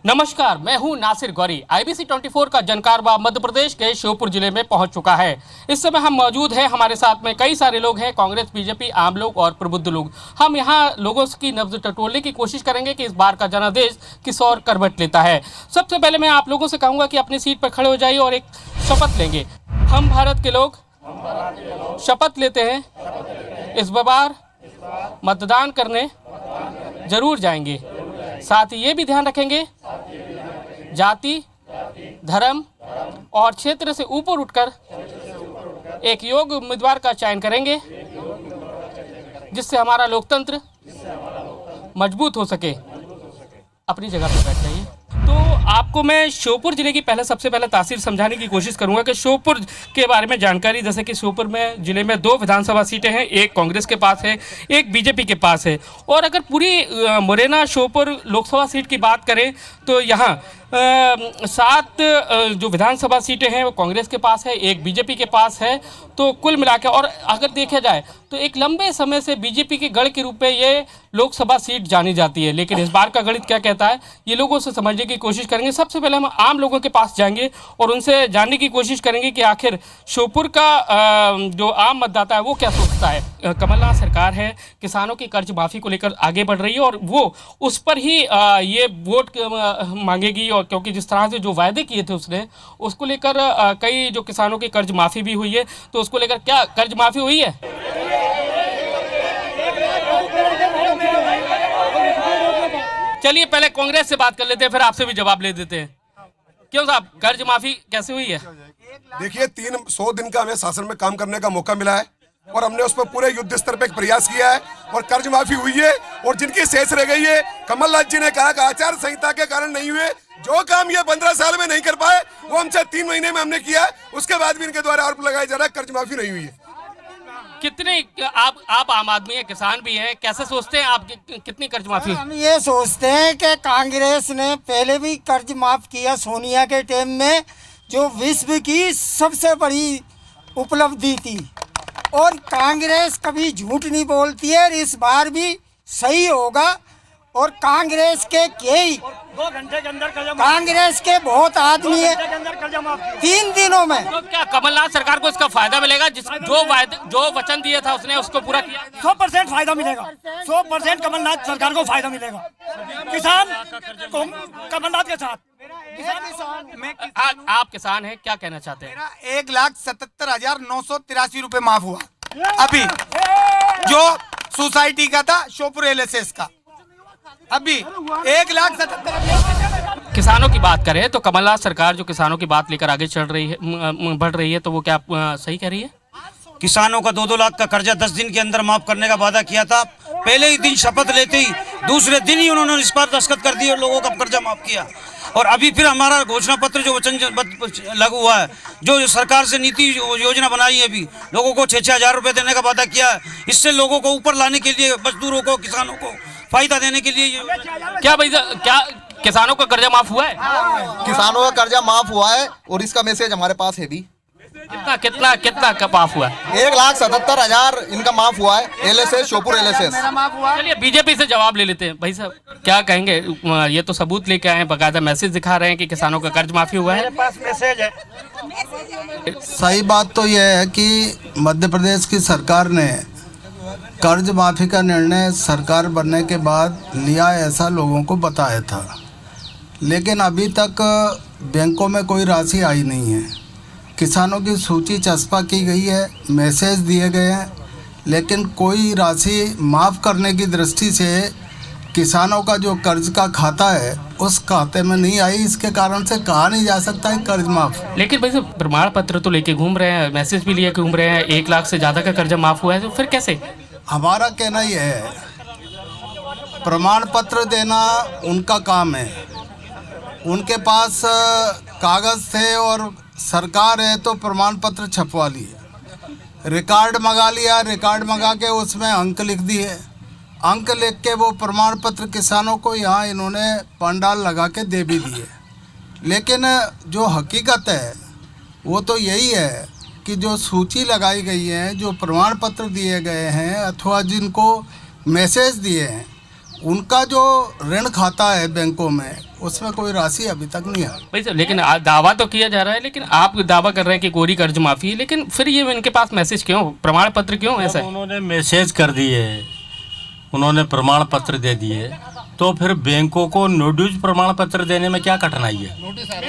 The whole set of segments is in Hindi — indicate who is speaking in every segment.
Speaker 1: नमस्कार, मैं हूं नासिर गौरी। IBC 24 का जनकारवा मध्य प्रदेश के श्योपुर जिले में पहुंच चुका है। इस समय हम मौजूद हैं, हमारे साथ में कई सारे लोग हैं, कांग्रेस, बीजेपी, आम लोग और प्रबुद्ध लोग। हम यहां लोगों की नब्ज टटोलने की कोशिश करेंगे कि इस बार का जनादेश किस ओर करवट लेता है। सबसे पहले मैं आप लोगों से कहूँगा कि अपनी सीट पर खड़े हो जाइए और एक शपथ लेंगे। हम भारत के लोग शपथ लेते हैं इस बार मतदान करने जरूर जाएंगे। साथ ही ये भी ध्यान रखेंगे जाति, धर्म और क्षेत्र से ऊपर उठकर एक योग्य उम्मीदवार का चयन करेंगे जिससे हमारा लोकतंत्र मजबूत हो सके। अपनी जगह पर बैठ जाइए। तो आपको मैं श्योपुर जिले की सबसे पहले तासीर समझाने की कोशिश करूंगा कि श्योपुर के बारे में जानकारी। जैसे कि श्योपुर में जिले में 2 विधानसभा सीटें हैं, एक कांग्रेस के पास है, एक बीजेपी के पास है। और अगर पूरी मुरैना श्योपुर लोकसभा सीट की बात करें तो यहाँ 7 जो विधानसभा सीटें हैं वो कांग्रेस के पास है, एक बीजेपी के पास है। तो कुल मिलाकर और अगर देखा जाए तो एक लंबे समय से बीजेपी के गढ़ के रूप में ये लोकसभा सीट जानी जाती है। लेकिन इस बार का गणित क्या कहता है, ये लोगों से समझने की कोशिश करेंगे। सबसे पहले हम आम लोगों के पास जाएंगे और उनसे जानने की कोशिश करेंगे कि आखिर श्योपुर का जो आम मतदाता है वो क्या सोचता है। कमलनाथ सरकार है, किसानों की कर्ज माफ़ी को लेकर आगे बढ़ रही है और वो उस पर ही ये वोट मांगेगी। और क्योंकि जिस तरह से जो वायदे किए थे उसने, उसको लेकर कई जो किसानों की कर्ज माफ़ी भी हुई है। तो उसको लेकर क्या कर्ज माफ़ी हुई है? चलिए पहले कांग्रेस से बात कर लेते हैं, फिर आपसे भी जवाब ले देते हैं। क्यों साहब, कर्ज माफी कैसे हुई है?
Speaker 2: देखिए, 300 दिन का हमें शासन में काम करने का मौका मिला है और हमने उस पर पूरे युद्ध स्तर पे एक प्रयास किया है और कर्ज माफी हुई है। और जिनकी शेष रह गई है, कमलनाथ जी ने कहा कि आचार संहिता के कारण नहीं हुए, जो काम ये 15 साल में नहीं कर पाए वो हमसे 3 महीने में हमने किया। उसके बाद भी इनके द्वारा आरोप लगाया जा रहा है कर्ज माफी नहीं हुई है।
Speaker 1: कितने आप आम आदमी हैं, किसान भी हैं, कैसे सोचते हैं आप कितनी कर्ज माफी?
Speaker 3: हम ये सोचते हैं कि कांग्रेस ने पहले भी कर्ज माफ किया सोनिया के टाइम में, जो विश्व की सबसे बड़ी उपलब्धि थी। और कांग्रेस कभी झूठ नहीं बोलती है, इस बार भी सही होगा। और कांग्रेस के
Speaker 4: 2 घंटे के अंदर
Speaker 3: कांग्रेस के बहुत आदमी है 3 दिनों में।
Speaker 1: तो क्या कमलनाथ सरकार को इसका फायदा मिलेगा? जो वचन दिया था उसने उसको पूरा किया?
Speaker 4: 100% फायदा मिलेगा। 100% कमलनाथ सरकार को फायदा मिलेगा। किसान कमलनाथ के साथ।
Speaker 1: आप किसान हैं, क्या कहना चाहते हैं?
Speaker 5: मेरा 1,77,983 रुपए माफ हुआ अभी, जो सोसाइटी का था श्योपुर LSS का, अभी 1,77,000।
Speaker 1: किसानों की बात करें तो कमलनाथ सरकार जो किसानों की बात लेकर आगे चल रही है, बढ़ रही है, तो वो क्या सही कह रही है?
Speaker 6: किसानों का 2-2 लाख का कर्जा 10 दिन के अंदर माफ करने का वादा किया था। पहले ही दिन शपथ लेते ही दूसरे दिन ही उन्होंने इस पर दस्तखत कर दिए और लोगों का कर्जा माफ किया। और अभी फिर हमारा घोषणा पत्र जो वचन लागू हुआ है, जो सरकार से नीति योजना बनाई है, अभी लोगों को 6-6 हज़ार रुपये देने का वादा किया है। इससे लोगों को ऊपर लाने के लिए, मजदूरों को, किसानों को फायदा देने के लिए।
Speaker 1: क्या किसानों का कर्जा माफ हुआ है?
Speaker 7: किसानों का कर्जा माफ हुआ है और इसका मैसेज हमारे पास है भी।
Speaker 1: कितना का माफ हुआ है?
Speaker 7: 1,77,000 इनका माफ हुआ है। LSS, Sheopur LSS।
Speaker 1: चलिए बीजेपी से जवाब ले लेते हैं। भाई साहब, क्या कहेंगे? ये तो सबूत लेके आए हैं, बकायदा मैसेज दिखा रहे हैं कि किसानों का कर्ज माफी हुआ है।
Speaker 4: मेरे पास मैसेज है।
Speaker 8: सही बात तो यह है कि मध्य प्रदेश की सरकार ने कर्ज माफी का निर्णय सरकार बनने के बाद लिया, ऐसा लोगों को बताया था। लेकिन अभी तक बैंकों में कोई राशि आई नहीं है। किसानों की सूची चस्पा की गई है, मैसेज दिए गए हैं, लेकिन कोई राशि माफ़ करने की दृष्टि से किसानों का जो कर्ज का खाता है उस खाते में नहीं आई। इसके कारण से कहा नहीं जा सकता है कर्ज माफ।
Speaker 1: लेकिन भाई साहब, प्रमाण पत्र तो लेके घूम रहे हैं, मैसेज भी लिए घूम रहे हैं, 1 लाख से ज़्यादा का कर्जा माफ हुआ है, तो फिर कैसे?
Speaker 8: हमारा कहना यह है, प्रमाण पत्र देना उनका काम है। उनके पास कागज़ थे और सरकार है तो प्रमाण पत्र छपवा लिए, रिकॉर्ड मंगा लिया, रिकॉर्ड मंगा के उसमें अंक लिख दिए, अंक लिख के वो प्रमाण पत्र किसानों को यहाँ इन्होंने पंडाल लगा के दे भी दिए। लेकिन जो हकीकत है वो तो यही है कि जो सूची लगाई गई है, जो प्रमाण पत्र दिए गए हैं अथवा जिनको मैसेज दिए हैं, उनका जो ऋण खाता है बैंकों में उसमें कोई राशि अभी तक नहीं है।
Speaker 1: भाई साहब, लेकिन दावा तो किया जा रहा है, लेकिन आप दावा कर रहे हैं कि कोरी कर्ज माफी है, लेकिन फिर ये इनके पास मैसेज क्यों, प्रमाण पत्र क्यों ऐसा है?
Speaker 9: उन्होंने मैसेज कर दिए, उन्होंने प्रमाण पत्र दे दिए, तो फिर बैंकों को नो ड्यूज प्रमाण पत्र देने में क्या कठिनाई है?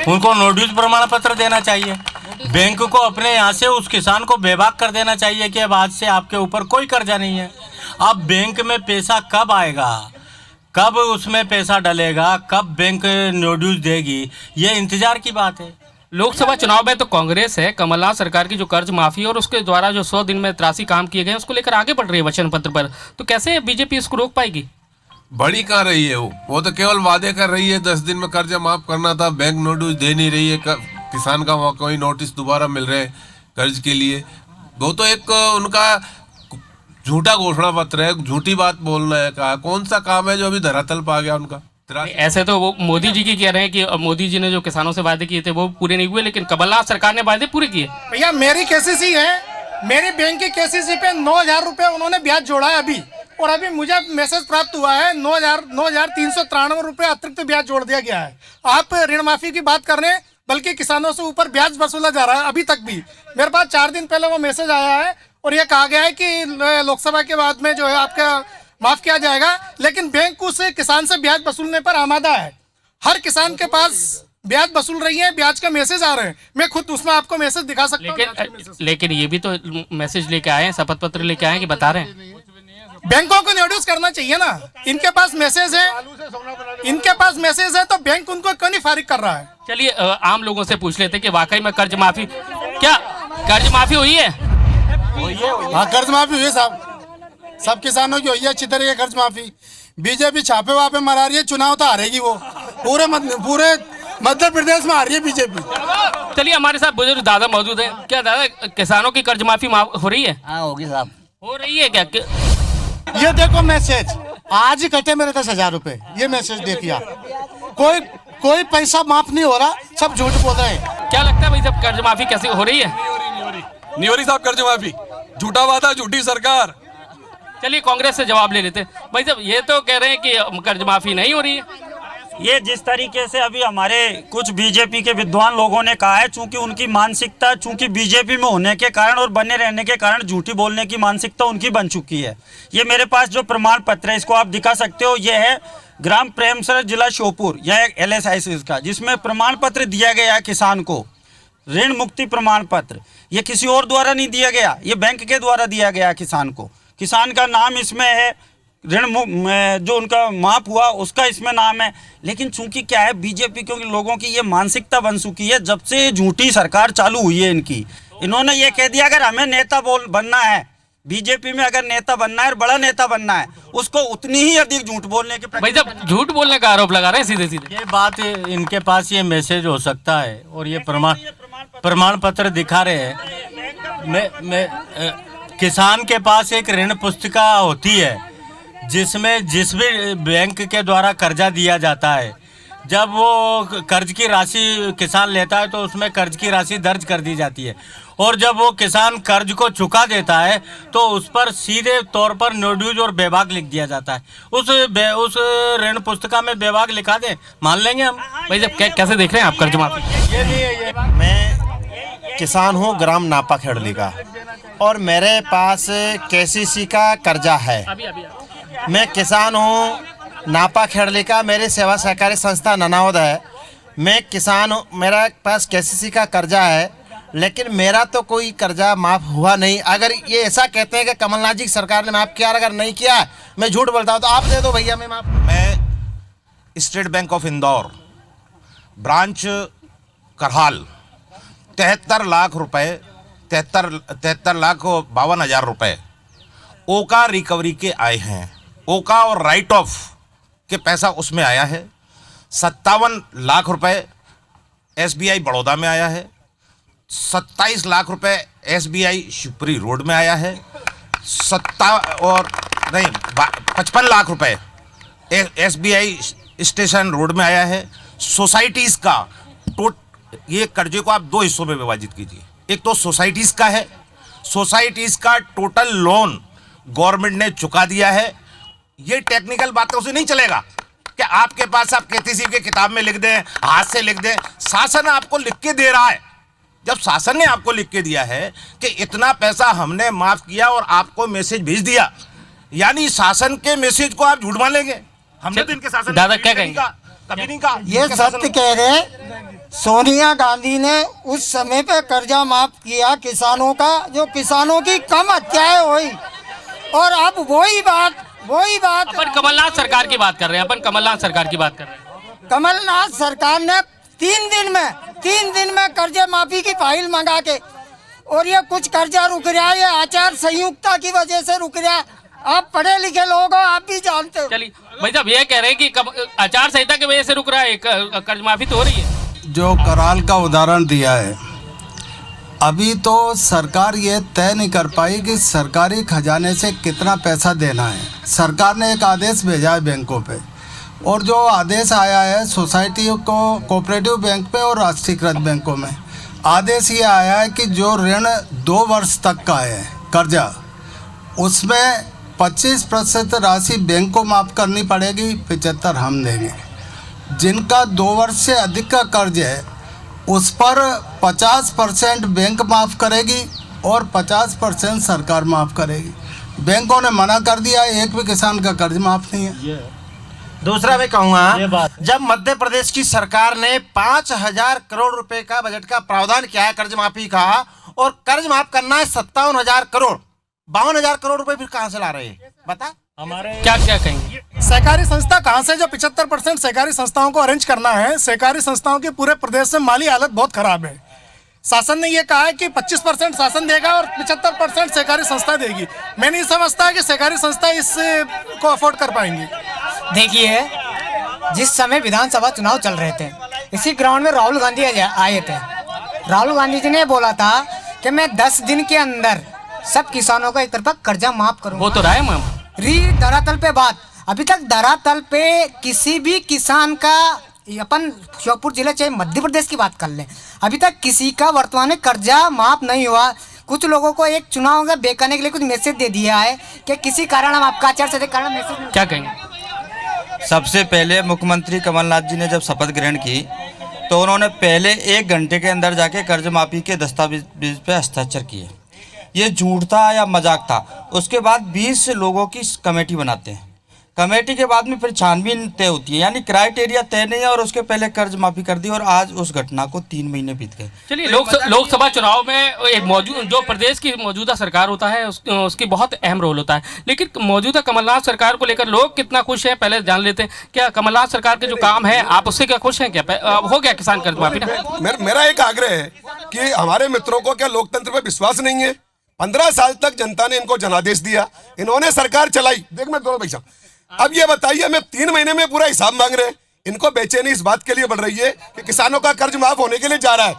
Speaker 9: उनको नो ड्यूज प्रमाण पत्र देना चाहिए। बैंक को अपने यहाँ से उस किसान को बेबाक कर देना चाहिए कि अब आज से आपके ऊपर कोई कर्जा नहीं है। अब बैंक में पैसा कब आएगा, कब उसमें पैसा डलेगा, कब बैंक नो ड्यूज देगी, ये इंतजार की बात है।
Speaker 1: लोकसभा चुनाव में तो कांग्रेस है, कमलनाथ सरकार की जो कर्ज माफी और उसके द्वारा जो 100 दिन में 83 काम किए गए उसको लेकर आगे बढ़ रही है वचन पत्र पर, तो कैसे बीजेपी इसको रोक पाएगी?
Speaker 10: बड़ी कहाँ रही है वो तो केवल वादे कर रही है। 10 दिन में कर्जा माफ करना था, बैंक नोटिस दे नहीं रही है, किसान का कोई नोटिस दोबारा मिल रहे हैं कर्ज के लिए। वो तो एक उनका झूठा घोषणा पत्र है, झूठी बात बोलना है। कहा कौन सा काम है जो अभी धरातल पा गया उनका?
Speaker 1: ऐसे तो वो मोदी जी की कह रहे हैं कि मोदी जी ने जो किसानों से वादे किए थे वो पूरे नहीं हुए, लेकिन कमलनाथ सरकार ने वादे पूरे किए।
Speaker 4: भैया मेरी केसीसी है, मेरी बैंक की केसीसी पे 9,000 रुपये उन्होंने ब्याज जोड़ा है अभी, और अभी मुझे मैसेज प्राप्त हुआ है 9,393 रुपये अतिरिक्त ब्याज जोड़ दिया गया है। आप ऋण माफी की बात कर रहे हैं, बल्कि किसानों से ऊपर ब्याज वसूला जा रहा है अभी तक भी। मेरे पास 4 दिन पहले वो मैसेज आया है और ये कहा गया है कि लोकसभा के बाद में जो है आपका माफ किया जाएगा, लेकिन बैंक उस किसान से ब्याज वसूलने पर आमादा है। हर किसान के पास ब्याज वसूल रही है, ब्याज का मैसेज आ रहे हैं। मैं खुद उसमें आपको मैसेज दिखा सकता हूँ।
Speaker 1: लेकिन ये भी तो मैसेज लेके आए हैं, शपथ पत्र लेके आए हैं कि बता रहे हैं।
Speaker 4: बैंकों को नोटिस करना चाहिए ना, इनके पास मैसेज है, इनके पास मैसेज है, तो बैंक उनको क्यों नहीं फारिग कर रहा है?
Speaker 1: चलिए आम लोगों से पूछ लेते कि वाकई में कर्ज माफी, क्या कर्ज माफी हुई है?
Speaker 8: हाँ, कर्ज माफी हुई है साहब, सब किसानों की हुई है अच्छी तरह कर्ज माफी। बीजेपी छापे वापे मरा रही है, चुनाव तो हारेगी वो, पूरे मध्य प्रदेश में आ रही है बीजेपी।
Speaker 1: चलिए हमारे साथ बुजुर्ग दादा मौजूद है। क्या दादा, किसानों की कर्ज माफी हो रही है?
Speaker 11: हाँ होगी साहब,
Speaker 1: हो रही है क्या?
Speaker 8: ये देखो मैसेज, आज ही कटे मेरे 10,000 रुपए, ये मैसेज देखिए आप। कोई पैसा माफ नहीं हो रहा, सब झूठ बोल रहे हैं।
Speaker 1: क्या लगता है भाई साहब, कर्ज माफी कैसे हो रही है?
Speaker 10: नहीं हो रही साहब कर्ज माफी, झूठा वादा, झूठी सरकार।
Speaker 1: चलिए कांग्रेस से जवाब ले लेते हैं। भाई साहब ये तो कह रहे हैं कि कर्ज माफी नहीं हो रही है।
Speaker 6: ये जिस तरीके से अभी हमारे कुछ बीजेपी के विद्वान लोगों ने कहा है, चूंकि उनकी मानसिकता, चूंकि बीजेपी में होने के कारण और बने रहने के कारण झूठी बोलने की मानसिकता उनकी बन चुकी है। ये मेरे पास जो प्रमाण पत्र है, इसको आप दिखा सकते हो। ये है ग्राम प्रेमसर, जिला श्योपुर, यह LSIC का, जिसमें प्रमाण पत्र दिया गया है किसान को, ऋण मुक्ति प्रमाण पत्र। ये किसी और द्वारा नहीं दिया गया, ये बैंक के द्वारा दिया गया किसान को। किसान का नाम इसमें है, ऋण जो उनका माफ हुआ उसका इसमें नाम है। लेकिन चूंकि क्या है, बीजेपी क्योंकि लोगों की ये मानसिकता बन चुकी है, जब से झूठी सरकार चालू हुई है इनकी, इन्होंने ये कह दिया अगर हमें नेता बनना है, बीजेपी में अगर नेता बनना है और बड़ा नेता बनना है, उसको उतनी ही अधिक झूठ बोलने के।
Speaker 1: भाई साहब झूठ बोलने का आरोप लगा रहे हैं सीधे सीधे।
Speaker 9: ये बात, इनके पास ये मैसेज हो सकता है और ये प्रमाण पत्र दिखा रहे हैं। किसान के पास एक ऋण पुस्तिका होती है जिसमें जिस भी बैंक के द्वारा कर्जा दिया जाता है, जब वो कर्ज की राशि किसान लेता है तो उसमें कर्ज की राशि दर्ज कर दी जाती है, और जब वो किसान कर्ज को चुका देता है तो उस पर सीधे तौर पर नो ड्यूज और बेबाक लिख दिया जाता है। उस ऋण पुस्तिका में बेबाक लिखा दे, मान लेंगे हम।
Speaker 1: भाई साहब कैसे देख रहे हैं आप कर्ज माफी?
Speaker 12: मैं किसान हूँ ग्राम नापा खेड़ली का, और मेरे पास KCC का कर्जा है। मैं किसान हूँ नापा खेड़ली का, मेरी सेवा सहकारी संस्था ननावद है। मैं किसान हूँ, मेरा पास KCC का कर्जा है, लेकिन मेरा तो कोई कर्जा माफ़ हुआ नहीं। अगर ये ऐसा कहते हैं कि कमलनाथ जी की सरकार ने माफ़ किया, अगर नहीं किया मैं झूठ बोलता हूँ, तो आप दे दो भैया मैं माफ़।
Speaker 13: मैं State Bank of Indore branch Karhal 73 lakh रुपए 73,52,000 रुपए ओका रिकवरी के आए हैं। ओका और राइट ऑफ के पैसा उसमें आया है। 57 लाख रुपए SBI बड़ौदा में आया है। 27 लाख रुपए SBI शिवपुरी रोड में आया है। 55 लाख रुपए SBI स्टेशन रोड में आया है। सोसाइटीज का ये कर्जे को आप 2 हिस्सों में विभाजित कीजिए। एक तो सोसाइटीज का है, सोसाइटीज का टोटल लोन गवर्नमेंट ने चुका दिया है। ये टेक्निकल बातों से नहीं चलेगा। कि आपके पास आप केसीसी के किताब में लिख दें, हाथ से लिख दें। शासन आपको लिख के दे रहा है। जब शासन ने आपको लिख के दिया है कि इतना पैसा हमने माफ किया और आपको मैसेज भेज दिया, यानी शासन के मैसेज को आप झूठ मान लेंगे? हमने तो इनके शासन
Speaker 1: दादा क्या कहेंगे?
Speaker 13: कभी नहीं कहा।
Speaker 3: ये सत्य कह रहे हैं, सोनिया गांधी ने उस समय पे कर्जा माफ किया किसानों का, जो किसानों की कम हत्याएं हुई। और अब वही बात
Speaker 1: अपन कमलनाथ सरकार की बात कर रहे हैं, अपन कमलनाथ सरकार की बात कर रहे हैं।
Speaker 3: कमलनाथ सरकार ने 3 दिन में कर्जे माफी की फाइल मंगा के, और ये कुछ कर्जा रुक रहा है, ये आचार संहिता की वजह से रुक रहा है। आप पढ़े लिखे लोग हो, आप भी जानते हो।
Speaker 1: चलिए भाई साहब, ये कह रहे हैं कि आचार संहिता की वजह से रुक रहा है, कर्ज माफी तो हो रही है।
Speaker 8: जो कराल का उदाहरण दिया है, अभी तो सरकार ये तय नहीं कर पाई कि सरकारी खजाने से कितना पैसा देना है। सरकार ने एक आदेश भेजा है बैंकों पे, और जो आदेश आया है सोसाइटियों को, कोऑपरेटिव बैंक पे और राष्ट्रीयकृत बैंकों में, आदेश ये आया है कि जो ऋण 2 वर्ष तक का है कर्जा, उसमें 25% राशि बैंक को माफ़ करनी पड़ेगी, 75 हम देंगे। जिनका 2 वर्ष से अधिक का कर्ज है उस पर 50% बैंक माफ़ करेगी और 50% सरकार माफ़ करेगी। बैंकों ने मना कर दिया, एक भी किसान का कर्ज माफ़ नहीं है।
Speaker 12: दूसरा मैं कहूँगा, जब मध्य प्रदेश की सरकार ने 5,000 करोड़ रुपए का बजट का प्रावधान किया है कर्ज माफी का, और कर्ज माफ करना है 57,000 करोड़, 52,000 करोड़ रुपए फिर कहाँ से ला रहे हैं? बता
Speaker 1: हमारे क्या कहेंगे?
Speaker 4: सहकारी संस्था कहाँ से? जो 75% सहकारी संस्थाओं को अरेंज करना है, सहकारी संस्थाओं के पूरे प्रदेश में माली हालत बहुत खराब है। शासन ने ये कहा है कि 25% शासन देगा और 75% सहकारी संस्था देगी। मैं नहीं समझता कि सहकारी संस्था इस को अफोर्ड कर पाएंगी।
Speaker 3: देखिए, जिस समय विधानसभा चुनाव चल रहे थे, इसी ग्राउंड में राहुल गांधी आए थे। राहुल गांधी जी ने बोला था कि मैं 10 दिन के अंदर सब किसानों का एक तरफा कर्जा माफ करूंगा।
Speaker 1: वो तो रहा है मैम।
Speaker 3: धरातल पे बात, अभी तक धरातल पे किसी भी किसान का, अपन श्योपुर जिले चाहे मध्य प्रदेश की बात कर लें, अभी तक किसी का वर्तमान में कर्जा माफ नहीं हुआ। कुछ लोगों को एक चुनाव का बेकाने के लिए कुछ मैसेज दे दिया है कि किसी कारण हम आपका आचार संहिता कारण मैसेज।
Speaker 1: क्या कहेंगे?
Speaker 11: सबसे पहले मुख्यमंत्री कमलनाथ जी ने जब शपथ ग्रहण की तो उन्होंने पहले 1 घंटे के अंदर जाके कर्ज माफी के दस्तावेज पे हस्ताक्षर किए। ये झूठ था या मजाक था? उसके बाद 20 लोगों की कमेटी बनाते हैं, कमेटी के बाद में फिर छानबीन तय होती है, यानी क्राइटेरिया तय नहीं है, और उसके पहले कर्ज माफी कर दी, और आज उस घटना को 3 महीने बीत गए।
Speaker 1: चलिए, लोकसभा चुनाव में एक जो प्रदेश की मौजूदा सरकार होता है उसकी बहुत अहम रोल होता है, लेकिन मौजूदा कमलनाथ सरकार को लेकर लोग कितना खुश हैं, पहले जान लेते हैं। क्या कमलनाथ सरकार के जो काम है आप उससे क्या खुश हैं? क्या हो गया किसान कर्ज माफी?
Speaker 2: मेरा एक आग्रह है कि हमारे मित्रों को क्या लोकतंत्र पर विश्वास नहीं है? 15 साल तक जनता ने इनको जनादेश दिया, इन्होंने सरकार चलाई। देख मैं दोनों पैसा, अब ये बताइए, मैं 3 महीने में पूरा हिसाब मांग रहे हैं। इनको बेचैनी इस बात के लिए बढ़ रही है कि किसानों का कर्ज माफ होने के लिए जा रहा है।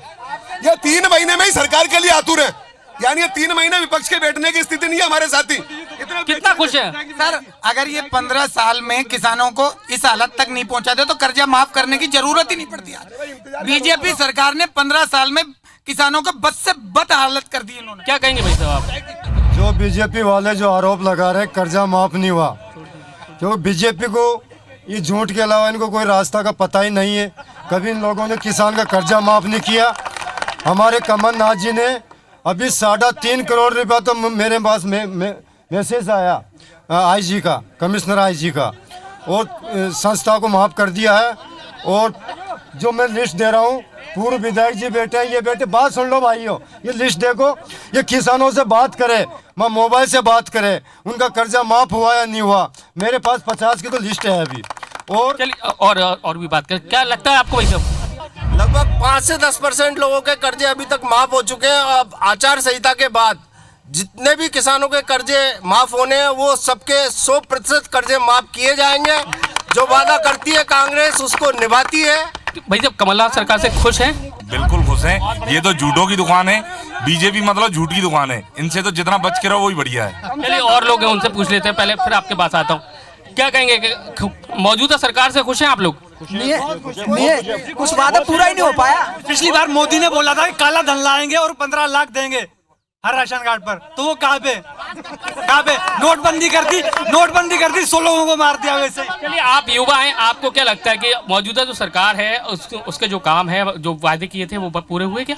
Speaker 2: ये 3 महीने में ही सरकार के लिए आतुर है, यानी ये 3 महीने विपक्ष के बैठने की स्थिति नहीं है हमारे साथी।
Speaker 1: कितना खुश है
Speaker 5: सर? अगर ये 15 साल में किसानों को इस हालत तक नहीं पहुंचाते तो कर्जा माफ करने की जरूरत ही नहीं पड़ती। बीजेपी सरकार ने 15 साल में किसानों को बद से बद हालत कर दी इन्होंने।
Speaker 1: क्या कहेंगे भाई साहब आप?
Speaker 14: जो बीजेपी वाले जो आरोप लगा रहे कर्जा माफ नहीं हुआ, जो बीजेपी को ये झूठ के अलावा इनको कोई रास्ता का पता ही नहीं है। कभी इन लोगों ने किसान का कर्जा माफ नहीं किया। हमारे कमलनाथ जी ने अभी 3.5 करोड़ रुपया तो मेरे पास मैसेज आया आईजी का, कमिश्नर आईजी का, और संस्था को माफ कर दिया है। और जो मैं लिस्ट दे रहा हूँ, पूर्व विधायक जी बैठे हैं, ये बैठे, बात सुन लो भाइयों, ये लिस्ट देखो, ये किसानों से बात करे, मैं मोबाइल से बात करे, उनका कर्जा माफ हुआ या नहीं हुआ। मेरे पास 50 की तो लिस्ट है अभी। और
Speaker 1: चलिए और भी बात करें, क्या लगता है आपको भाई साहब?
Speaker 15: लगभग 5 से 10% लोगों के कर्जे अभी तक माफ हो चुके हैं। अब आचार संहिता के बाद जितने भी किसानों के कर्जे माफ होने हैं वो सबके 100% कर्जे माफ किए जाएंगे। जो वादा करती है कांग्रेस उसको निभाती है।
Speaker 1: भाई जब कमलनाथ सरकार से खुश हैं?
Speaker 16: बिल्कुल खुश हैं। ये तो झूठों की दुकान है, बीजेपी मतलब झूठ की दुकान है। इनसे तो जितना बच के रहो वही बढ़िया है।
Speaker 1: चलिए और लोग हैं उनसे पूछ लेते हैं, पहले फिर आपके पास आता हूँ। क्या कहेंगे कि मौजूदा सरकार से खुश हैं आप लोग?
Speaker 17: कुछ वादा पूरा ही नहीं हो पाया। पिछली बार मोदी ने बोला था कि काला धन लाएंगे और 15 लाख देंगे हर राशन कार्ड पर, तो वो कहाँ पे?
Speaker 5: यहाँ पे नोटबंदी कर दी 100 लोगों को मार दिया वैसे।
Speaker 1: चलिए, आप युवा हैं, आपको क्या लगता है कि मौजूदा जो सरकार है उसके जो काम है, जो वादे किए थे वो पूरे हुए क्या?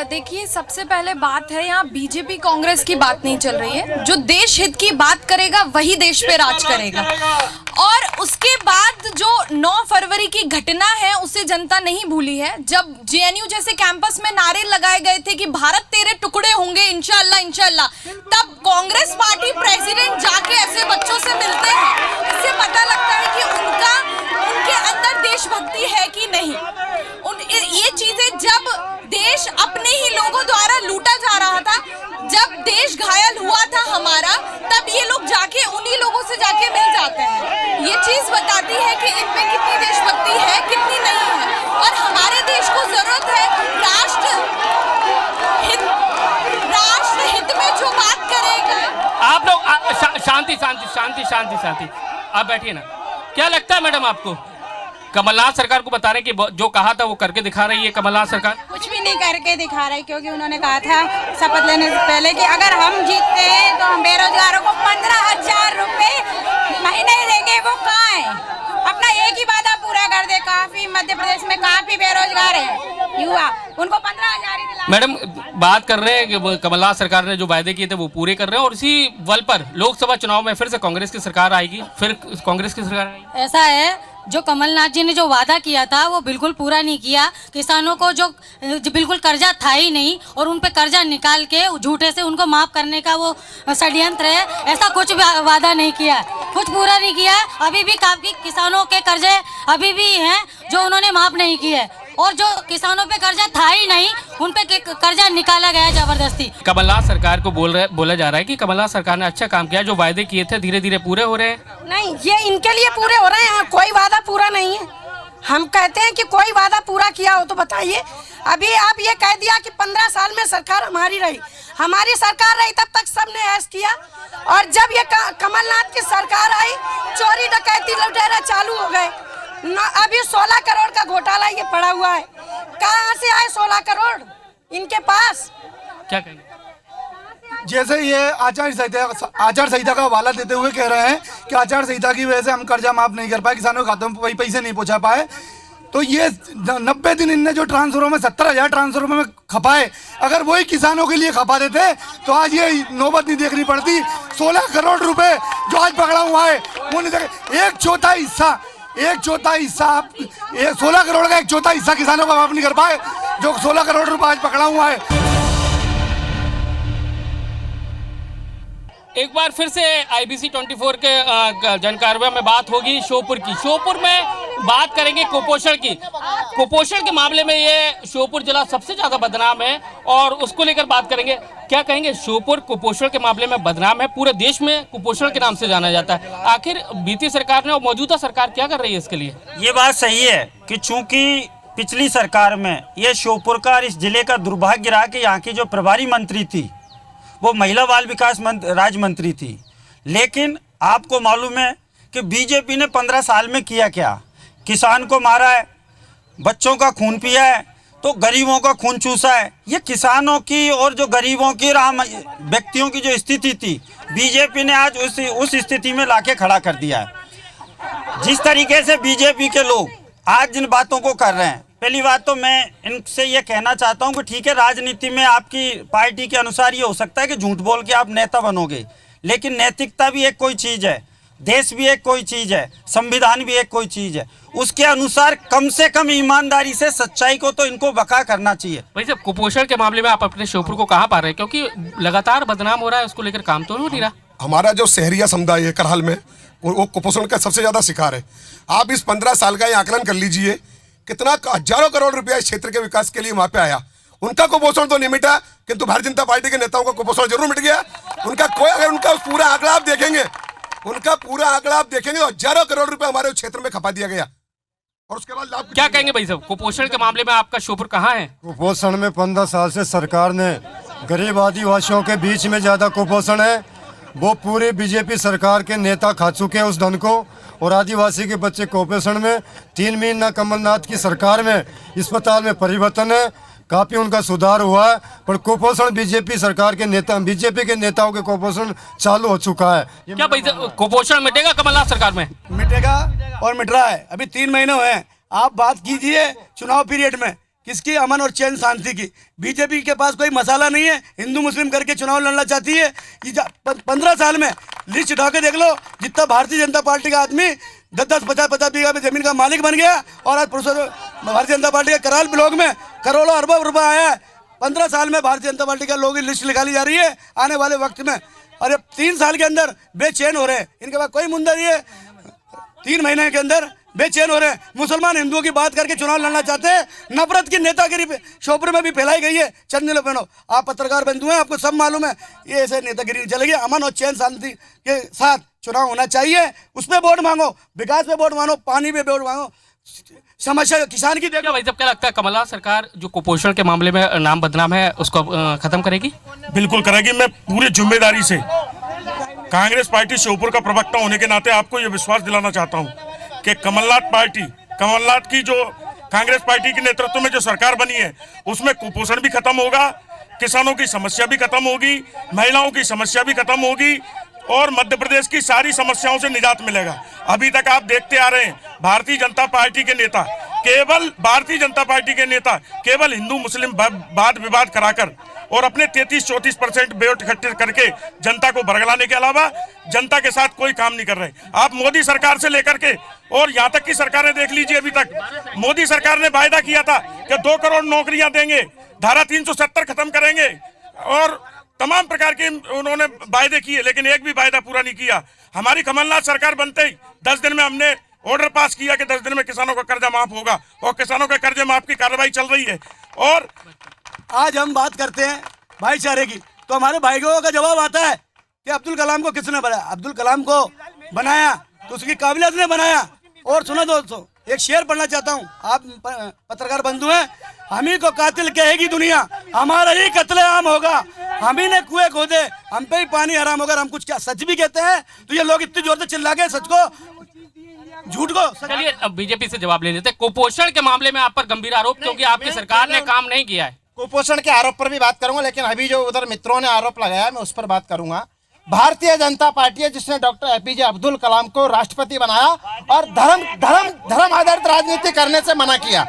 Speaker 18: देखिए, सबसे पहले बात है, यहाँ बीजेपी कांग्रेस की बात नहीं चल रही है। जो देश हित की बात करेगा वही देश पे राज करेगा। और उसके बाद जो 9 फरवरी की घटना है उसे जनता नहीं भूली है, जब जेएनयू जैसे कैंपस में नारे लगाए गए थे कि भारत तेरे टुकड़े होंगे इंशाल्लाह इंशाल्लाह, तब कांग्रेस पार्टी प्रेसिडेंट जाके ऐसे बच्चों से मिलते हैं। इससे पता लगता है कि उनके अंदर देशभक्ति है कि नहीं। ये चीजें, जब देश अपने ही लोगों द्वारा लूटा जा रहा था, जब देश घायल हुआ था हमारा, तब ये लोग जाके उन्हीं लोगों से जाके मिल जाते हैं। ये चीज बताती है कि इनमें कितनी देशभक्ति है, कितनी नहीं है। और हमारे देश को जरूरत है राष्ट्र हित में जो बात करेगा।
Speaker 1: आप लोग शांति शांति शांति शांति शांति, आप बैठिए ना। क्या लगता है मैडम आपको, कमलनाथ सरकार को बता रहे कि जो कहा था वो करके दिखा रही है कमलनाथ सरकार?
Speaker 19: कुछ भी नहीं करके दिखा रही, क्योंकि उन्होंने कहा था शपथ लेने से पहले कि अगर हम जीतते हैं तो हम बेरोजगारों को 15,000 रुपए महीने देंगे। वो कहाँ है? अपना एक ही वादा पूरा कर दे। काफी मध्य प्रदेश में काफी बेरोजगार है युवा, उनको 15,000 ही दिला।
Speaker 1: मैडम, बात कर रहे हैं कि कमलनाथ सरकार ने जो वायदे किए थे वो पूरे कर रहे हैं, और इसी बल पर लोकसभा चुनाव में फिर से कांग्रेस की सरकार आएगी, फिर कांग्रेस की सरकार आएगी।
Speaker 20: ऐसा है, जो कमलनाथ जी ने जो वादा किया था वो बिल्कुल पूरा नहीं किया। किसानों को जो बिल्कुल कर्जा था ही नहीं, और उन पे कर्जा निकाल के झूठे से उनको माफ करने का वो षड्यंत्र है। ऐसा कुछ वादा नहीं किया, कुछ पूरा नहीं किया। अभी भी काफी किसानों के कर्जे अभी भी हैं जो उन्होंने माफ नहीं किए, और जो किसानों पे कर्जा था ही नहीं उन पे कर्जा निकाला गया जबरदस्ती।
Speaker 1: कमलनाथ सरकार को बोला जा रहा है कि कमलनाथ सरकार ने अच्छा काम किया, जो वायदे किए थे धीरे धीरे पूरे हो रहे हैं।
Speaker 19: नहीं, ये इनके लिए पूरे हो रहे हैं, कोई वादा पूरा नहीं है। हम कहते हैं कि कोई वादा पूरा किया हो तो बताइए। अभी आप ये कह दिया कि 15 साल में सरकार हमारी रही, हमारी सरकार रही तब तक सबने ऐश किया, और जब ये कमलनाथ की सरकार आई, चोरी डकैती लुटेरा चालू हो गए। अभी 16 करोड़ का घोटाला ये पड़ा हुआ है। कहाँ से आए 16 करोड़ इनके पास?
Speaker 1: क्या कहेंगे?
Speaker 4: जैसे ये आचार संहिता का हवाला देते हुए कह रहे हैं कि आचार संहिता की वजह से हम कर्जा माफ नहीं कर पाए, किसानों के खातों में पैसे नहीं पहुंचा पाए, तो ये 90 दिन इनने जो ट्रांसफरों में 70,000 ट्रांसफरों में खपाए, अगर वही किसानों के लिए खपा देते तो आज ये नौबत नहीं देखनी पड़ती। 16 करोड़ रुपए जो आज पकड़ा हुआ है, वो नहीं देखे। एक चौथा हिस्सा आप 16 करोड़ का 1/4 हिस्सा किसानों का माफ नहीं कर पाए, जो 16 करोड़ रुपए आज पकड़ा हुआ है।
Speaker 1: एक बार फिर से IBC 24 के जनकार्य में बात होगी श्योपुर की। श्योपुर में बात करेंगे कुपोषण की। कुपोषण के मामले में ये श्योपुर जिला सबसे ज्यादा बदनाम है, और उसको लेकर बात करेंगे। क्या कहेंगे, श्योपुर कुपोषण के मामले में बदनाम है, पूरे देश में कुपोषण के नाम से जाना जाता है। आखिर बीती सरकार ने और मौजूदा सरकार क्या कर रही है इसके लिए?
Speaker 6: ये बात सही है कि चूंकि पिछली सरकार में ये श्योपुर का और इस जिले का दुर्भाग्य रहा कि यहाँ की जो प्रभारी मंत्री थी वो महिला बाल विकास राज्य मंत्री थी। लेकिन आपको मालूम है कि बीजेपी ने 15 साल में किया क्या? किसान को मारा है, बच्चों का खून पिया है, तो गरीबों का खून चूसा है। ये किसानों की और जो गरीबों की व्यक्तियों की जो स्थिति थी, बीजेपी ने आज उस स्थिति में लाके खड़ा कर दिया है। जिस तरीके से बीजेपी के लोग आज जिन बातों को कर रहे हैं, पहली बात तो मैं इनसे ये कहना चाहता हूँ कि ठीक है, राजनीति में आपकी पार्टी के अनुसार ये हो सकता है कि झूठ बोल के आप नेता बनोगे, लेकिन नैतिकता भी एक कोई चीज़ है, देश भी एक कोई चीज़ है, संविधान भी एक कोई चीज़ है। उसके अनुसार कम से कम ईमानदारी से सच्चाई को तो इनको बका करना चाहिए।
Speaker 1: भाई साहब, कुपोषण के मामले में आप अपने श्योपुर को कहाँ पा रहे हैं? क्योंकि लगातार बदनाम हो रहा है, उसको लेकर काम तो हो नहीं रहा।
Speaker 2: हमारा जो शहरिया समुदाय है करहाल में, वो कुपोषण का सबसे ज्यादा शिकार है। आप इस 15 साल का ये आकलन कर लीजिए, कितना हजारों करोड़ रुपया इस क्षेत्र के विकास के लिए वहां पे आया। उनका कुपोषण तो नहीं मिटा, किंतु भारतीय जनता पार्टी के नेताओं का कुपोषण जरूर मिट गया। उनका कोई, अगर उनका पूरा आंकड़ा आप देखेंगे, तो हजारों करोड़ रुपया हमारे क्षेत्र में खपा दिया गया। और उसके बाद लाभ
Speaker 1: क्या कहेंगे भाई साहब, कुपोषण के मामले में आपका श्योपुर कहाँ है?
Speaker 14: कुपोषण में 15 साल से सरकार ने गरीब आदिवासियों के बीच में ज्यादा कुपोषण है, वो पूरे बीजेपी सरकार के नेता खा चुके हैं उस धन को, और आदिवासी के बच्चे कुपोषण में। 3 महीना कमलनाथ की सरकार में अस्पताल में परिवर्तन है, काफ़ी उनका सुधार हुआ है। पर कुपोषण बीजेपी सरकार के नेता, बीजेपी के नेताओं के कुपोषण चालू हो चुका है।
Speaker 1: क्या भाई साहब, कुपोषण मिटेगा कमलनाथ सरकार में?
Speaker 12: मिटेगा और मिट रहा है। अभी 3 महीने हुए हैं। आप बात कीजिए चुनाव पीरियड में किसकी अमन और चैन शांति की। बीजेपी के पास कोई मसाला नहीं है, हिंदू मुस्लिम करके चुनाव लड़ना चाहती है। 15 साल में लिस्ट उठा के देख लो, जितना भारतीय जनता पार्टी का आदमी 10-10, 50-50 बीघा में जमीन का मालिक बन गया। और आज भारतीय जनता पार्टी के कराल ब्लॉक में करोड़ों अरबों रुपए आया है। 15 साल में भारतीय जनता पार्टी का लोगों की लिस्ट निकाली जा रही है आने वाले वक्त में। और 3 साल के अंदर बेचैन हो रहे हैं, इनके पास कोई मुद्दा नहीं है। 3 महीने के अंदर बेचैन हो रहे हैं। मुसलमान हिंदुओं की बात करके चुनाव लड़ना चाहते हैं। नफरत की नेतागिरी श्योपुर में भी फैलाई गई है। चंद बहनों, आप पत्रकार बंधु हैं, आपको सब मालूम है। ये ऐसे नेतागिरी नहीं चलेगी। अमन और चैन शांति के साथ चुनाव होना चाहिए। उस पर वोट मांगो, विकास पे वोट मांगो, पानी पे वोट मांगो, समस्या किसान की देखो।
Speaker 1: भाई साहब, क्या लगता है कमलनाथ सरकार जो कुपोषण के मामले में नाम बदनाम है उसको खत्म करेगी?
Speaker 21: बिल्कुल करेगी। मैं पूरी जिम्मेदारी से कांग्रेस पार्टी श्योपुर का प्रवक्ता होने के नाते आपको ये विश्वास दिलाना चाहता हूँ कि कमलनाथ की जो कांग्रेस पार्टी के नेतृत्व में जो सरकार बनी है उसमें कुपोषण भी खत्म होगा, किसानों की समस्या भी खत्म होगी, महिलाओं की समस्या भी खत्म होगी और मध्य प्रदेश की सारी समस्याओं से निजात मिलेगा। अभी तक आप देखते आ रहे हैं भारतीय जनता पार्टी के नेता केवल हिंदू मुस्लिम वाद विवाद कराकर और अपने 33-34% वोट इकट्ठे करके जनता को बरगलाने के अलावा जनता के साथ कोई काम नहीं कर रहे। आप मोदी सरकार से लेकर के और यहाँ तक की सरकारें देख लीजिए। अभी तक मोदी सरकार ने वायदा किया था कि 2 करोड़ नौकरियां देंगे, धारा 370 खत्म करेंगे और तमाम प्रकार के उन्होंने वायदे किए, लेकिन एक भी वायदा पूरा नहीं किया। हमारी कमलनाथ सरकार बनते ही 10 दिन में हमने ऑर्डर पास किया कि 10 दिन में किसानों का कर्जा माफ होगा और किसानों के कर्जे माफ की कार्रवाई चल रही है। और
Speaker 12: आज हम बात करते हैं भाईचारे की, तो हमारे भाइयों का जवाब आता है कि अब्दुल कलाम को किसने बनाया? अब्दुल कलाम को बनाया तो उसकी काबिलियत ने बनाया। और सुनो दोस्तों, एक शेर पढ़ना चाहता हूँ, आप पत्रकार बंधु हैं। हम ही को कातिल कहेगी दुनिया, हमारा ही कत्लेआम होगा। हम ही ने कुएं खोदे, हम पे ही पानी हराम होगा। हम कुछ क्या सच भी कहते हैं तो ये लोग इतनी जोर से चिल्ला के सच को झूठ को।
Speaker 1: चलिए अब बीजेपी से जवाब ले लेते हैं। कुपोषण के मामले में आप पर गंभीर आरोप, क्योंकि आपकी सरकार ने काम नहीं किया है।
Speaker 12: कुपोषण के आरोप पर भी बात करूंगा, लेकिन अभी जो उधर मित्रों ने आरोप लगाया मैं उस पर बात करूंगा। भारतीय जनता पार्टी है जिसने डॉक्टर एपीजे अब्दुल कलाम को राष्ट्रपति बनाया और धर्म आधारित राजनीति करने से मना किया।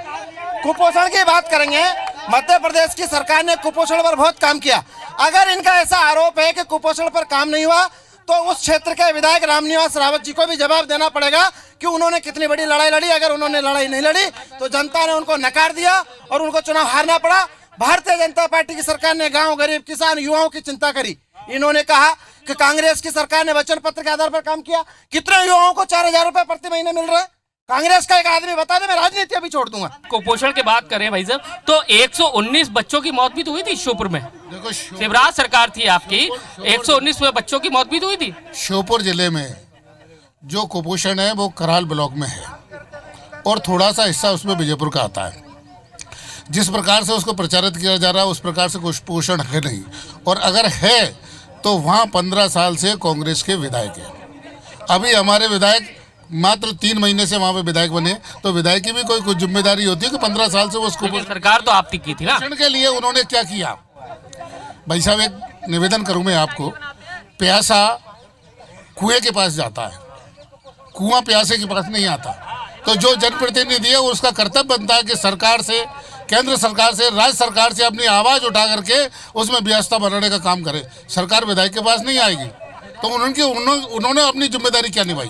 Speaker 12: कुपोषण की बात करेंगे, मध्य प्रदेश की सरकार ने कुपोषण पर बहुत काम किया। अगर इनका ऐसा आरोप है कि कुपोषण पर काम नहीं हुआ तो उस क्षेत्र के विधायक रामनिवास रावत जी को भी जवाब देना पड़ेगा कि उन्होंने कितनी बड़ी लड़ाई लड़ी। अगर उन्होंने लड़ाई नहीं लड़ी तो जनता ने उनको नकार दिया और उनको चुनाव हारना पड़ा। भारतीय जनता पार्टी की सरकार ने गांव, गरीब, किसान, युवाओं की चिंता करी। इन्होंने कहा कि कांग्रेस की सरकार ने वचन पत्र के आधार पर काम किया। कितने युवाओं को 4000 रुपए प्रति महीने मिल रहे हैं? कांग्रेस का एक आदमी बता दे, मैं राजनीति अभी छोड़ दूंगा।
Speaker 1: कुपोषण की बात करें भाई साहब, तो 119 बच्चों की मौत भी तो हुई थी श्योपुर में। देखो, शिवराज सरकार थी आपकी, 119 बच्चों की मौत भी तो हुई थी।
Speaker 22: श्योपुर जिले में जो कुपोषण है वो कराल ब्लॉक में है और थोड़ा सा हिस्सा उसमें विजयपुर का आता है। जिस प्रकार से उसको प्रचारित किया जा रहा है उस प्रकार से कुपोषण है नहीं, और अगर है तो वहाँ 15 साल से कांग्रेस के विधायक हैं। अभी हमारे विधायक मात्र 3 महीने से वहाँ पे विधायक बने, तो विधायक की भी कोई कुछ जिम्मेदारी होती है कि 15 साल से वो
Speaker 1: सरकार तो आपकी की थी ना।
Speaker 22: के लिए उन्होंने क्या किया? भाई साहब, एक निवेदन करूँ मैं आपको, प्यासा कुएं के पास जाता है, कुआं प्यासे के पास नहीं आता। तो जो जनप्रतिनिधि है उसका कर्तव्य बनता है कि सरकार से, केंद्र सरकार से, राज्य सरकार से अपनी आवाज़ उठा करके उसमें व्यवस्था बनाने का काम करे। सरकार विधायक के पास नहीं आएगी तो उन्होंने अपनी जिम्मेदारी क्या निभाई?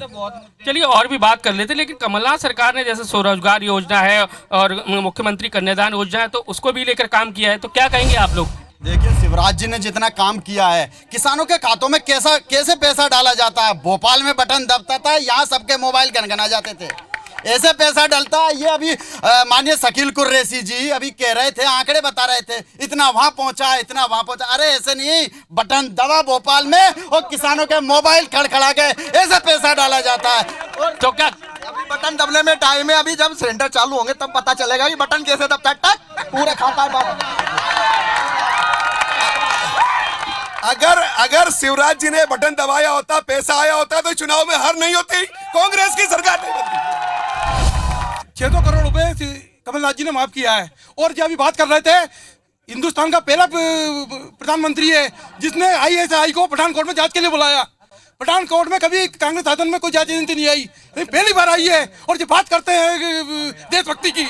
Speaker 1: चलिए और भी बात कर लेते, लेकिन कमलनाथ सरकार ने जैसे स्वरोजगार योजना है और मुख्यमंत्री कन्यादान योजना है तो उसको भी लेकर काम किया है, तो क्या कहेंगे आप लोग?
Speaker 7: देखिए, शिवराज जी ने जितना काम किया है, किसानों के खातों में कैसे पैसा डाला जाता है। भोपाल में बटन दबता था, यहाँ सबके मोबाइल गनगना जाते थे, ऐसे पैसा डलता है। ये अभी माननीय शकील कुरैशी जी अभी कह रहे थे, आंकड़े बता रहे थे, इतना वहां पहुंचा, इतना वहां पहुंचा। अरे ऐसे नहीं, बटन दबा भोपाल में और किसानों के मोबाइल खड़खड़ा गए, ऐसे पैसा डाला जाता है।
Speaker 1: तो क्या
Speaker 7: अभी बटन दबने में टाइम है, अभी जब सेंटर चालू होंगे तब पता चलेगा कि बटन कैसे दबता है। टक पूरे खाता
Speaker 2: अगर शिवराज जी ने बटन दबाया होता, पैसा आया होता तो चुनाव में हार नहीं होती, कांग्रेस की सरकार नहीं बनती।
Speaker 23: 600 करोड़ रुपए
Speaker 4: कमलनाथ जी ने माफ किया है। और जो अभी बात कर रहे थे, हिंदुस्तान का पहला प्रधानमंत्री है जिसने ISI को पठानकोट में जांच के लिए बुलाया। पठानकोट में कभी कांग्रेस शासन में कोई जांच एजेंसी नहीं आई, पहली बार आई है। और जो बात करते हैं देशभक्ति की,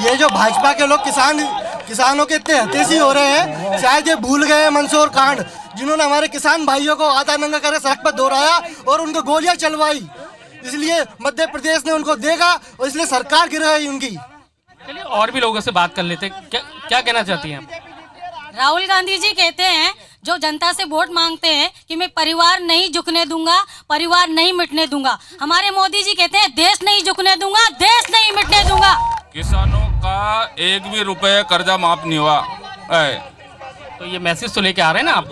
Speaker 14: ये जो भाजपा के लोग किसानों के इतने हतेशी हो रहे हैं, शायद ये भूल गए मंसूर कांड, जिन्होंने हमारे किसान भाइयों को आधा नंगा करके सड़क पर दौड़ाया और उनको गोलियां चलवाई। इसलिए मध्य प्रदेश ने उनको देगा और इसलिए सरकार गिर गई उनकी।
Speaker 1: चलिए और भी लोगों से बात कर लेते हैं। क्या कहना चाहती हैं आप?
Speaker 20: राहुल गांधी जी कहते हैं, जो जनता से वोट मांगते हैं कि मैं परिवार नहीं झुकने दूंगा, परिवार नहीं मिटने दूंगा। हमारे मोदी जी कहते हैं देश नहीं झुकने दूंगा, देश नहीं मिटने दूंगा।
Speaker 16: किसानों का एक भी रुपए कर्जा माफ नहीं हुआ है।
Speaker 1: तो ये मैसेज तो लेके आ रहे हैं ना आप?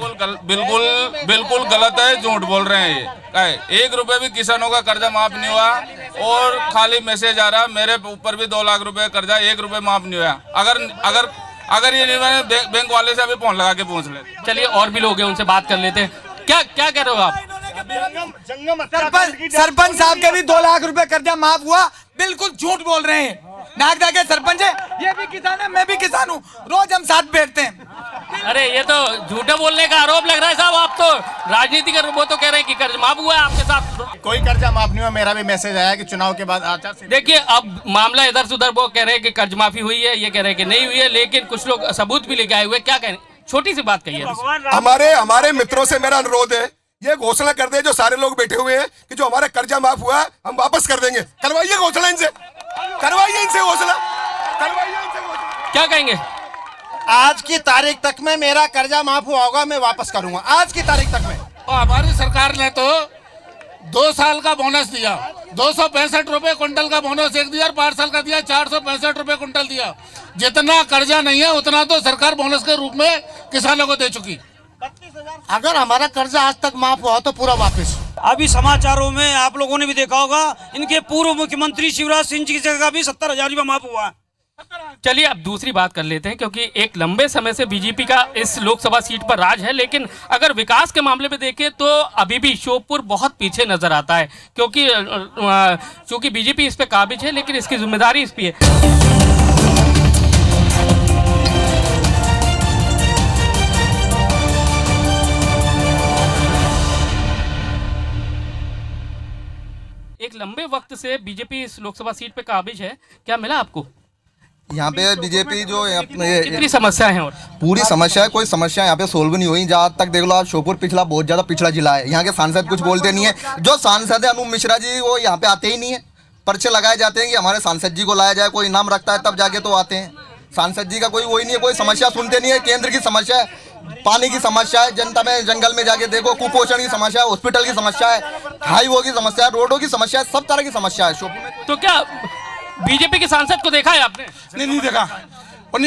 Speaker 16: बिल्कुल गलत है, झूठ बोल रहे हैं ये। 1 रुपए भी किसानों का कर्जा माफ नहीं हुआ और खाली मैसेज आ रहा मेरे ऊपर भी 2 लाख रुपए कर्जा, 1 रुपए माफ नहीं हुआ। अगर ये नहीं, बैंक वाले से अभी फोन लगा के पूछ ले।
Speaker 1: चलिए और भी लोग हैं, उनसे बात कर लेते हैं। क्या कह रहे हो आप?
Speaker 5: सरपंच साहब के भी 2 लाख रुपए कर्जा माफ हुआ, बिल्कुल झूठ बोल रहे हैं। नागदा के सरपंच है, ये भी किसान है, मैं भी किसान हूँ, रोज हम साथ बैठते हैं।
Speaker 1: अरे ये तो झूठे बोलने का आरोप लग रहा है साहब। आप तो राजनीति कर, वो तो कह रहे हैं कि कर्ज माफ हुआ है आपके साथ।
Speaker 12: कोई कर्जा माफ नहीं हुआ। मेरा भी मैसेज आया कि चुनाव के बाद आचार संहिता।
Speaker 1: देखिए अब मामला इधर से उधर, वो कह रहे हैं कि कर्ज माफी हुई है, ये कह रहे हैं कि नहीं हुई है, लेकिन कुछ लोग सबूत भी लेके आए हुए। क्या कहें, छोटी सी बात कहिए।
Speaker 2: हमारे मित्रों से मेरा अनुरोध है, ये घोषणा कर दे जो सारे लोग बैठे हुए हैं कि जो हमारा कर्जा माफ हुआ हम वापस कर देंगे। करवाइए घोषणा इनसे, करवाइए इनसे घोषणा, करवाइए इनसे घोषणा।
Speaker 1: क्या कहेंगे?
Speaker 12: आज की तारीख तक में मेरा कर्जा माफ हुआ होगा, मैं वापस करूंगा आज की तारीख तक में।
Speaker 22: हमारी सरकार ने तो 2 साल का बोनस दिया, 265 रुपए क्विंटल का बोनस एक दिया और 5 साल का दिया, 465 रुपए क्विंटल दिया। जितना कर्जा नहीं है उतना तो सरकार बोनस के रूप में किसानों को दे चुकी।
Speaker 12: अगर हमारा कर्जा आज तक माफ हुआ तो पूरा वापस।
Speaker 6: अभी समाचारों में आप लोगों ने भी देखा होगा, इनके पूर्व मुख्यमंत्री शिवराज सिंह जी की जगह भी 70,000 रुपया माफ हुआ है।
Speaker 1: चलिए अब दूसरी बात कर लेते हैं, क्योंकि एक लंबे समय से बीजेपी का इस लोकसभा सीट पर राज है, लेकिन अगर विकास के मामले में देखें तो अभी भी श्योपुर बहुत पीछे नजर आता है। क्योंकि बीजेपी इस पे काबिज है, लेकिन इसकी जिम्मेदारी इस पे है। एक लंबे वक्त से बीजेपी इस लोकसभा सीट पे काबिज है, क्या मिला आपको?
Speaker 9: यहाँ पे बीजेपी जो
Speaker 1: कितनी समस्या है और
Speaker 9: पूरी समस्या है, कोई समस्या यहाँ पे सोल्व नहीं हुई। जहाँ तक देख लो आप, श्योपुर पिछला बहुत ज़्यादा पिछड़ा जिला है। यहाँ के सांसद कुछ बोलते नहीं है। जो सांसद है अनूप मिश्रा जी, वो यहाँ पे आते ही नहीं है। पर्चे लगाए जाते हैं कि हमारे सांसद जी को लाया जाए, कोई नाम रखता है तब जाके तो आते हैं। सांसद जी का कोई वही नहीं है, कोई समस्या सुनते नहीं है। केंद्र की समस्या है, पानी की समस्या है, जनता में जंगल में जाके देखो, कुपोषण की समस्या है, हॉस्पिटल की समस्या है, हाईवे की समस्या है, रोडों की समस्या है, सब तरह की समस्या है श्योपुर में।
Speaker 1: तो क्या बीजेपी के सांसद को देखा है आपने?
Speaker 4: नहीं देखा।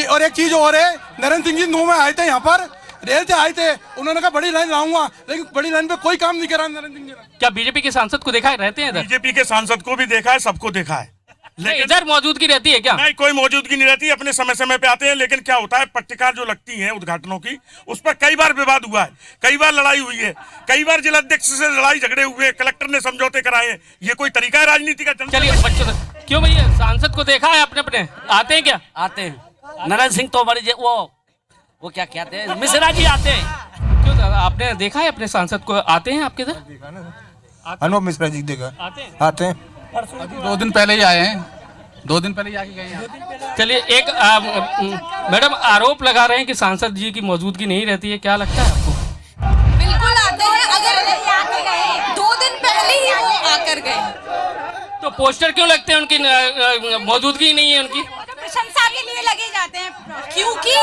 Speaker 4: और एक चीज और है, नरेंद्र सिंह जी 9 में आए थे यहाँ पर, रेल से आए थे, उन्होंने कहा बड़ी लाइन लाऊंगा, लेकिन बड़ी लाइन पे कोई काम नहीं करा नरेंद्र सिंह जी ने।
Speaker 1: क्या बीजेपी के सांसद को देखा है, रहते हैं इधर?
Speaker 21: बीजेपी के सांसद को भी देखा है, सबको देखा है,
Speaker 1: लेकिन इधर मौजूदगी रहती है क्या?
Speaker 21: नहीं, कोई मौजूदगी नहीं रहती, अपने समय समय पे आते हैं। लेकिन क्या होता है, पट्टिकार जो लगती है उद्घाटनों की, उस पर कई बार विवाद हुआ है, कई बार लड़ाई हुई है, कई बार जिलाध्यक्ष से लड़ाई झगड़े हुए, कलेक्टर ने समझौते कराए हैं। ये कोई तरीका है राजनीति का?
Speaker 1: चलिए बच्चों से क्यों भैया, सांसद को देखा है अपने अपने आते हैं क्या?
Speaker 10: आते हैं। नरेंद्र सिंह तो बड़ी वो क्या कहते हैं, मिश्रा जी आते हैं।
Speaker 1: क्यों दादा, आपने देखा है अपने सांसद को आते हैं आपके इधर?
Speaker 12: अनूप मिश्रा जी देखा आते हैं।
Speaker 22: 2 दिन पहले ही आए हैं, 2 दिन पहले ही आके गए हैं।
Speaker 1: चलिए एक मैडम आरोप लगा रहे हैं कि सांसद जी की मौजूदगी नहीं रहती है, क्या लगता है आपको?
Speaker 18: बिल्कुल आते हैं, अगर 2 दिन पहले ही वो आकर गए।
Speaker 1: तो पोस्टर क्यों लगते हैं उनकी, मौजूदगी नहीं है उनकी?
Speaker 18: प्रशंसा के लिए लगे जाते हैं, क्योंकि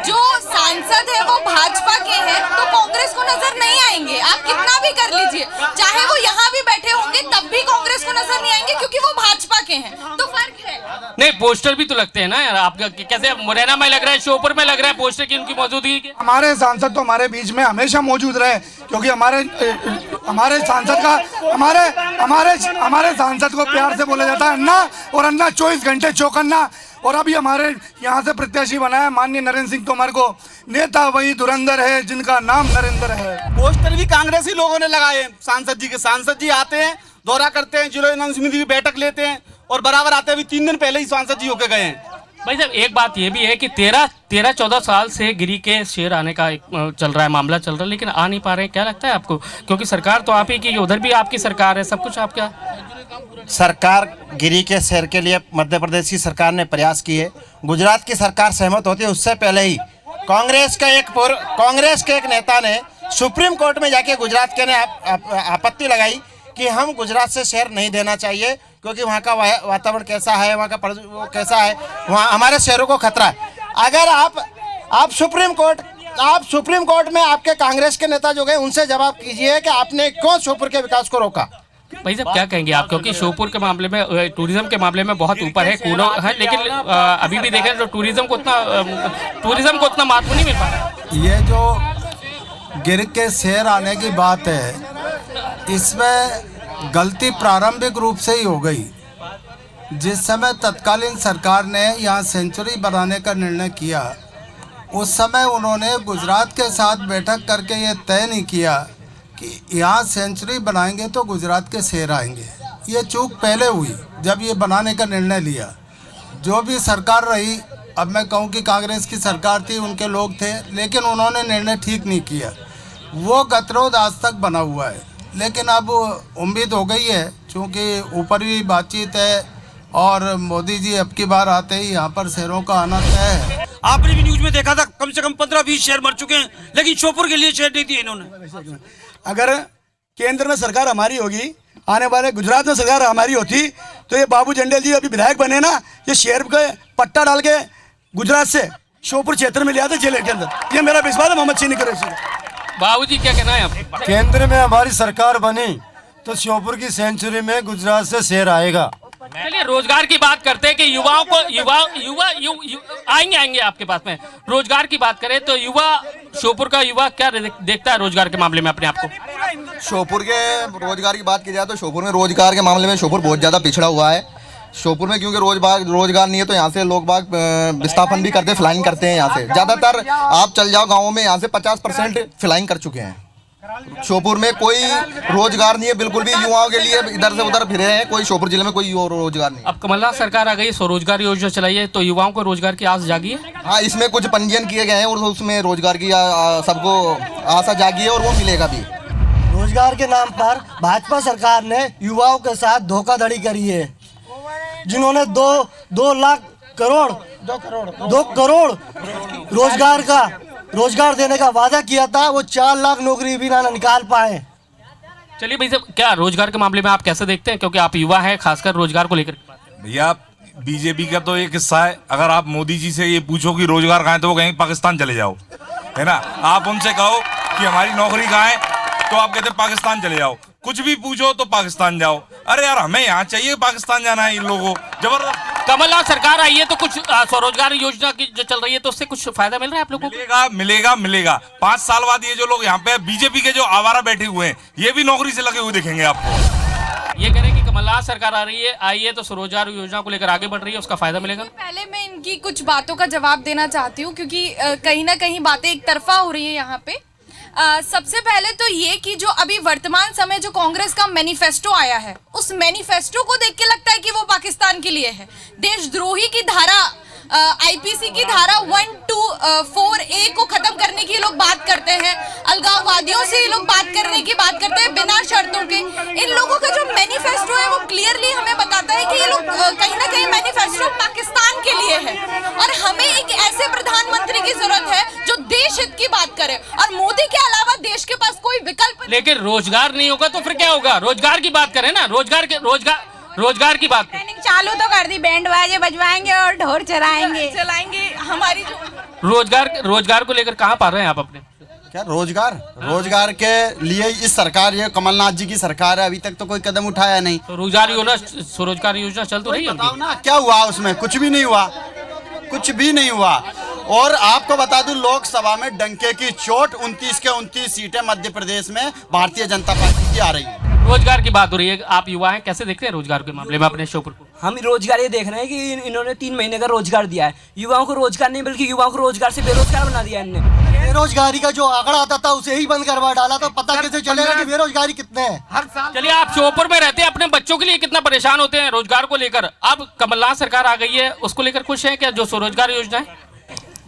Speaker 18: जो सांसद है वो भाजपा के हैं, तो कांग्रेस को नजर नहीं आएंगे। आप कितना भी कर लीजिए, चाहे वो यहाँ भी बैठे होंगे तब भी कांग्रेस को नजर नहीं आएंगे, क्योंकि वो भाजपा के हैं। तो फर्क है।
Speaker 1: नहीं, पोस्टर भी तो लगते हैं ना यार। आपका कैसे मुरैना में लग रहा है, श्योपुर में लग रहा है पोस्टर की उनकी मौजूदगी की?
Speaker 4: हमारे सांसद तो हमारे बीच में हमेशा मौजूद रहे, क्योंकि हमारे सांसद का हमारे सांसद को प्यार से बोला जाता है अन्ना, और अन्ना 24 घंटे चौकन्ना। और अभी हमारे यहाँ से प्रत्याशी बनाया माननीय नरेंद्र सिंह तोमर को। नेता वही धुरंधर है जिनका नाम नरेंद्र है।
Speaker 7: पोस्टर भी कांग्रेसी लोगों ने लगाए सांसद जी के। सांसद जी आते हैं, दौरा करते हैं, जिला यूनियन समिति की बैठक लेते हैं और बराबर आते हुए 3 दिन पहले ही सांसद जी होके गए हैं।
Speaker 1: भाई साहब एक बात ये भी है कि 13-14 साल से गिरी के शेर आने का एक चल रहा है, मामला चल रहा है, लेकिन आ नहीं पा रहे हैं। क्या लगता है आपको? क्योंकि सरकार तो आप ही की, उधर भी आपकी सरकार है, सब कुछ आपका।
Speaker 12: सरकार गिरी के शेर के लिए मध्य प्रदेश की सरकार ने प्रयास किए। गुजरात की सरकार सहमत होती है उससे पहले ही कांग्रेस के एक नेता ने सुप्रीम कोर्ट में जाके गुजरात के ने आपत्ति लगाई कि हम गुजरात से शेयर नहीं देना चाहिए क्योंकि वहाँ का वातावरण कैसा है, वहाँ का वो कैसा है, वहाँ हमारे शेयरों को खतरा है। अगर आप सुप्रीम कोर्ट में आपके कांग्रेस के नेता जो गए उनसे जवाब कीजिए कि आपने क्यों श्योपुर के विकास को रोका।
Speaker 1: भाई साहब क्या कहेंगे आप? क्योंकि श्योपुर के मामले में, टूरिज्म के मामले में बहुत ऊपर है, कूनो है, लेकिन अभी भी देखें तो टूरिज्म को उतना महत्व नहीं मिल पा रहा।
Speaker 8: ये जो गिर के शेर आने की बात है, इसमें गलती प्रारंभिक रूप से ही हो गई। जिस समय तत्कालीन सरकार ने यहाँ सेंचुरी बनाने का निर्णय किया, उस समय उन्होंने गुजरात के साथ बैठक करके ये तय नहीं किया कि यहाँ सेंचुरी बनाएंगे तो गुजरात के शेर आएंगे। ये चूक पहले हुई जब ये बनाने का निर्णय लिया। जो भी सरकार रही, अब मैं कहूँ कि कांग्रेस की सरकार थी, उनके लोग थे, लेकिन उन्होंने निर्णय ठीक नहीं किया। वो गतिरोध आज तक बना हुआ है, लेकिन अब उम्मीद हो गई है, चूँकि ऊपर भी बातचीत है और मोदी जी अब की बार आते ही यहाँ पर शेरों का आना तय है।
Speaker 6: आपने भी न्यूज में देखा था कम से कम 15-20 शेर मर चुके हैं, लेकिन श्योपुर के लिए शेर नहीं दिए इन्होंने।
Speaker 13: अगर केंद्र में सरकार हमारी होगी, आने वाले गुजरात में सरकार हमारी होती, तो ये बाबू जंडेल जी अभी विधायक बने ना, ये शेर के पट्टा डाल के गुजरात से श्योपुर क्षेत्र में ले आते जिले के अंदर। ये मेरा विश्वास है मोहम्मद चीनी करे।
Speaker 1: बाबू जी क्या कहना है आप?
Speaker 14: केंद्र में हमारी सरकार बनी तो श्योपुर की सेंचुरी में गुजरात से शेर आएगा।
Speaker 1: चलिए रोजगार की बात करते हैं कि युवाओं को युवा आएंगे आपके पास में। रोजगार की बात करें तो श्योपुर का युवा क्या देखता है रोजगार के मामले में अपने आप को?
Speaker 9: श्योपुर के रोजगार की बात की जाए तो श्योपुर में रोजगार के मामले में श्योपुर बहुत ज़्यादा पिछड़ा हुआ है। श्योपुर में क्योंकि रोजगार नहीं है तो यहाँ से लोग बाग विस्थापन भी करते हैं, फ्लाइंग करते हैं। यहाँ से ज़्यादातर आप चल जाओ गाँवों में, यहाँ से 50% फ्लाइंग कर चुके हैं। श्योपुर में कोई रोजगार नहीं है बिल्कुल भी, युवाओं के लिए इधर से उधर फिरे हैं, कोई श्योपुर जिले में कोई रोजगार नहीं।
Speaker 1: अब कमलनाथ सरकार आ गई, स्वरोजगार योजना चलाई है, तो युवाओं को रोजगार की आस जागी है?
Speaker 9: हाँ, इसमें कुछ पंजीयन किए गए हैं और उसमें रोजगार की सबको आशा जागी है और वो मिलेगा भी।
Speaker 8: रोजगार के नाम पर भाजपा सरकार ने युवाओं के साथ धोखाधड़ी करी है। जिन्होंने 2 लाख करोड़ 2 करोड़ रोजगार देने का वादा किया था, वो 4 लाख नौकरी भी ना निकाल पाए।
Speaker 1: चलिए भाई साहब, क्या रोजगार के मामले में आप कैसे देखते हैं, क्योंकि आप युवा हैं, खासकर रोजगार को लेकर?
Speaker 23: भैया बीजेपी का तो एक हिस्सा है। अगर आप मोदी जी से ये पूछो कि रोजगार कहाँ है तो वो कहेंगे पाकिस्तान चले जाओ, है ना। आप उनसे कहो कि हमारी नौकरी कहाँ है तो आप कहते हैं पाकिस्तान चले जाओ। कुछ भी पूछो तो पाकिस्तान जाओ। अरे यार हमें यहाँ चाहिए, पाकिस्तान जाना है इन लोगों को जबरदस्त।
Speaker 1: कमलनाथ सरकार आई है तो कुछ स्वरोजगार योजना की जो चल रही है तो उससे कुछ फायदा मिल रहा है आप लोगों को?
Speaker 23: मिलेगा। 5 साल बाद ये जो लोग यहाँ पे बीजेपी के जो आवारा बैठे हुए हैं, ये भी नौकरी से लगे हुए दिखेंगे आपको।
Speaker 1: ये कह रहे हैं कि कमलनाथ सरकार आई है तो स्वरोजगार योजना को लेकर आगे बढ़ रही है, उसका फायदा मिलेगा।
Speaker 18: पहले मैं इनकी कुछ बातों का जवाब देना चाहती हूँ, क्योंकि कहीं ना कहीं बातें एक तरफा हो रही है यहाँ पे। सबसे पहले तो ये कि जो अभी वर्तमान समय जो कांग्रेस का मैनिफेस्टो आया है, उस मैनिफेस्टो को देख के लगता है कि वो पाकिस्तान के लिए है। देशद्रोही की धारा, आईपीसी की धारा 124A को खत्म करने की लोग बात करते हैं, अलगाववादियों से ये लोग बात करने की बात करते हैं बिना शर्तों के। इन लोगों का जो मैनिफेस्टो है वो क्लियरली हमें बताता है कि ये लोग कहीं ना कहीं मैनिफेस्टो पाकिस्तान के लिए है, और हमें एक ऐसे प्रधानमंत्री की जरूरत है जो देश हित की बात करे, और मोदी के अलावा देश के पास कोई विकल्प।
Speaker 1: लेकिन रोजगार नहीं होगा तो फिर क्या होगा? रोजगार की बात करें ना, रोजगार की बात
Speaker 19: ट्रेनिंग चालू तो कर दी, बैंड बाजे बजवाएंगे और ढोल चलाएंगे। हमारी जो
Speaker 1: रोजगार को लेकर कहाँ पा रहे हैं आप अपने?
Speaker 7: क्या रोजगार के लिए इस सरकार, ये कमलनाथ जी की सरकार है, अभी तक तो कोई कदम उठाया नहीं।
Speaker 1: तो रोजगार योजना चल तो रही है
Speaker 7: ना, क्या हुआ उसमें? कुछ भी नहीं हुआ। और आपको बता दूं, लोकसभा में डंके की चोट 29 के 29 सीटें मध्य प्रदेश में भारतीय जनता पार्टी की आ रही है।
Speaker 1: रोजगार की बात हो रही है, आप युवा हैं, कैसे देखते हैं रोजगार के मामले में अपने श्योपुर को?
Speaker 17: हम रोजगार ये देख रहे हैं कि इन्होंने 3 महीने का रोजगार दिया है। युवाओं को रोजगार नहीं, बल्कि युवाओं को रोजगार से बेरोजगार बना दिया इनने।
Speaker 13: बेरोजगारी का जो आंकड़ा आता था उसे ही बंद करवा डाला, तो पता कैसे चलेगा कि बेरोजगारी कितने हैं?
Speaker 5: हर साल
Speaker 1: चलिए, आप श्योपुर में रहते हैं, अपने बच्चों के लिए कितना परेशान होते हैं रोजगार को लेकर। अब कमलनाथ सरकार आ गई है, उसको लेकर खुश है क्या, जो स्वरोजगार योजना है?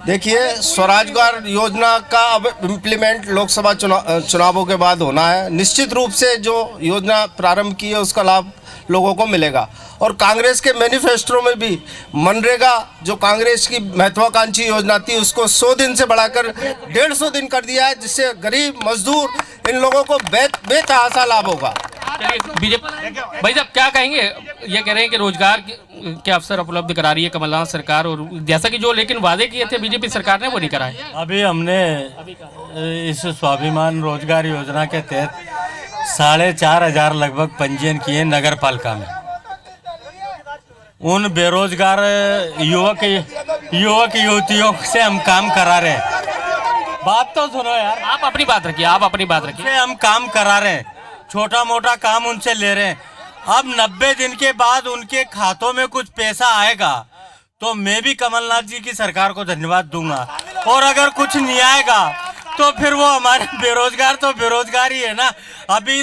Speaker 12: देखिए, स्वरोजगार योजना का अब इम्प्लीमेंट लोकसभा चुनावों के बाद होना है। निश्चित रूप से जो योजना प्रारंभ की है उसका लाभ लोगों को मिलेगा। और कांग्रेस के मैनिफेस्टो में भी मनरेगा, जो कांग्रेस की महत्वाकांक्षी योजना थी, उसको 100 दिन से बढ़ाकर 150 दिन कर दिया है, जिससे गरीब मजदूर इन लोगों को बेतहाशा लाभ होगा।
Speaker 1: चलिए, बीजेपी भाई साहब क्या कहेंगे? ये कह रहे हैं कि रोजगार के अवसर उपलब्ध करा रही है कमलनाथ सरकार, और जैसा कि जो लेकिन वादे किए थे बीजेपी सरकार ने वो नहीं कराए।
Speaker 3: अभी हमने इस स्वाभिमान रोजगार योजना के तहत 4,500 लगभग पंजीयन किए नगर पालिका में। उन बेरोजगार युवक युवतियों से हम काम करा रहे हैं। बात तो सुनो यार,
Speaker 1: आप अपनी बात रखिए, आप अपनी बात रखिए।
Speaker 3: हम काम करा रहे हैं, छोटा मोटा काम उनसे ले रहे हैं। अब 90 दिन के बाद उनके खातों में कुछ पैसा आएगा तो मैं भी कमलनाथ जी की सरकार को धन्यवाद दूंगा, और अगर कुछ नहीं आएगा तो फिर वो हमारे बेरोजगार तो बेरोजगार ही है ना। अभी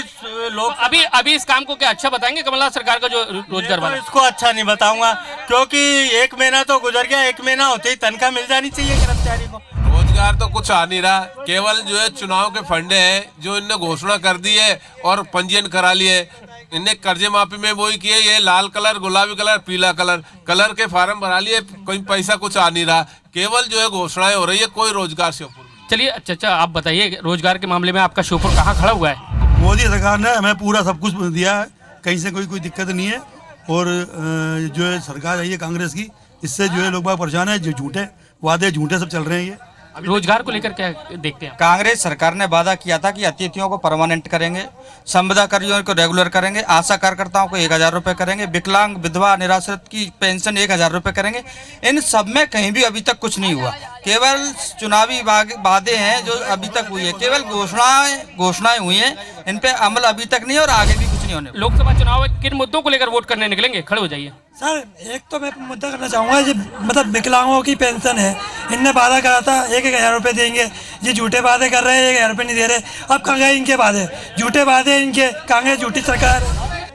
Speaker 3: लोग
Speaker 1: अभी इस काम को क्या अच्छा बताएंगे कमलनाथ सरकार का जो रोजगार वाला?
Speaker 3: इसको अच्छा नहीं बताऊंगा, क्योंकि 1 महीना तो गुजर गया, 1 महीना होते ही तनख्वाह मिल जानी चाहिए कर्मचारी को।
Speaker 11: रोजगार तो कुछ आ नहीं रहा, केवल जो है चुनाव के फंडे हैं जो इनने घोषणा कर दी है और पंजीयन करा लिए। इनने कर्जे माफी में वही किए, ये लाल कलर, गुलाबी कलर, पीला कलर के फार्म भरा लिए, कोई पैसा कुछ आ नहीं रहा, केवल जो है घोषणाएं हो रही है, कोई रोजगार श्योपुर।
Speaker 1: चलिए, अच्छा आप बताइए, रोजगार के मामले में आपका श्योपुर कहाँ खड़ा हुआ है?
Speaker 15: मोदी सरकार ने हमें पूरा सब कुछ दिया है, कहीं से कोई दिक्कत नहीं है। और जो है सरकार है ये कांग्रेस की, इससे जो है लोग बाग परेशान है, जो झूठे वादे झूठे सब चल रहे हैं। ये
Speaker 1: रोजगार को लेकर क्या देखते हैं?
Speaker 24: कांग्रेस सरकार ने वादा किया था कि अतिथियों को परमानेंट करेंगे, संविदा कर्मियों को रेगुलर करेंगे, आशा कार्यकर्ताओं को 1,000 रुपये करेंगे, विकलांग विधवा निराश्रित की पेंशन 1,000 रुपये करेंगे। इन सब में कहीं भी अभी तक कुछ नहीं हुआ, केवल चुनावी वादे हैं जो अभी तक हुई है, केवल घोषणाएं हुई हैं, इन पे अमल अभी तक नहीं और आगे भी कुछ नहीं होने।
Speaker 1: लोकसभा चुनाव में किन मुद्दों को लेकर वोट करने निकलेंगे? खड़े हो जाइए
Speaker 25: सर। एक तो मैं मुद्दा करना चाहूँगा, ये मतलब विकलांगों की पेंशन है, इनने वादा करा था 1,000 रुपये देंगे, ये झूठे वादे कर रहे हैं, 1,000 रुपये नहीं दे रहे। अब कहाँ गए इनके वादे? झूठे वादे इनके, कांग्रेस झूठी सरकार।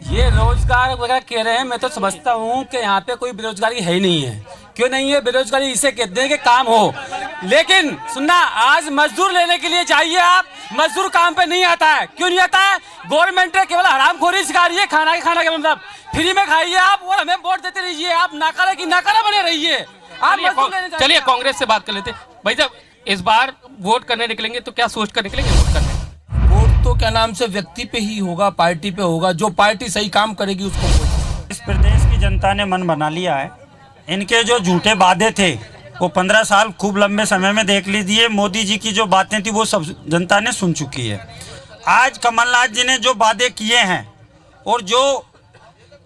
Speaker 26: ये रोजगार वगैरह कह रहे हैं, मैं तो समझता हूँ कि यहाँ पे कोई बेरोजगारी है ही नहीं है। क्यों नहीं है? बेरोजगारी इसे कहते हैं कि काम हो, लेकिन सुनना, आज मजदूर लेने के लिए जाइए आप, मजदूर काम पे नहीं आता है। क्यों नहीं आता है? गवर्नमेंट ने केवल हरामखोरी सिखा रही है, खाना के मतलब फ्री में खाइए आप और हमें वोट देते रहिए, आप नाकारा की नाकारा बने रहिए। आप
Speaker 1: चलिए कांग्रेस से बात कर लेते भाई साहब, इस बार वोट करने निकलेंगे तो क्या सोच कर निकलेंगे वोट करने?
Speaker 26: वोट तो क्या नाम से व्यक्ति पे ही होगा, पार्टी पे होगा, जो पार्टी सही काम करेगी उसको वोट।
Speaker 3: इस प्रदेश की जनता ने मन बना लिया है। इनके जो झूठे वादे थे वो 15 साल खूब लंबे समय में देख लीजिए। मोदी जी की जो बातें थी वो सब जनता ने सुन चुकी है। आज कमलनाथ जी ने जो वादे किए हैं और जो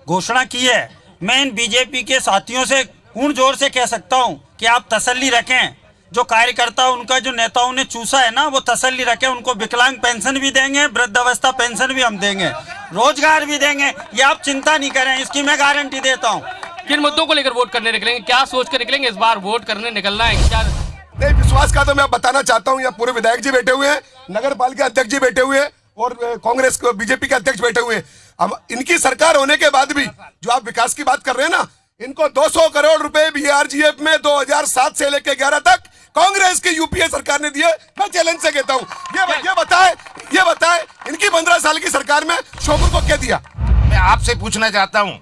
Speaker 3: घोषणा की है, मैं इन बीजेपी के साथियों से पूर्ण जोर से कह सकता हूं कि आप तसल्ली रखें। जो कार्यकर्ता उनका जो नेताओं ने चूसा है ना, वो तसल्ली रखें। उनको विकलांग पेंशन भी देंगे, वृद्धावस्था पेंशन भी हम देंगे, रोजगार भी देंगे, ये आप चिंता नहीं करें, इसकी मैं गारंटी देता हूँ।
Speaker 1: किन मुद्दों को लेकर वोट करने निकलेंगे? क्या सोच कर निकलेंगे इस बार वोट करने निकलना है? क्या
Speaker 2: नहीं, विश्वास का तो मैं बताना चाहता हूँ, यहाँ पूरे विधायक जी बैठे हुए हैं, नगर पालिका अध्यक्ष जी बैठे हुए हैं और कांग्रेस बीजेपी के अध्यक्ष बैठे हुए हैं। अब इनकी सरकार होने के बाद भी जो आप विकास की बात कर रहे हैं ना, इनको 200 करोड़ रुपए बीआरजीएफ में 2007 से लेकर 11 तक कांग्रेस की यूपीए सरकार ने दिए। मैं चैलेंज से कहता हूँ, ये बताए इनकी 15 साल की सरकार में श्योपुर को क्या दिया?
Speaker 27: मैं आपसे पूछना चाहता हूँ,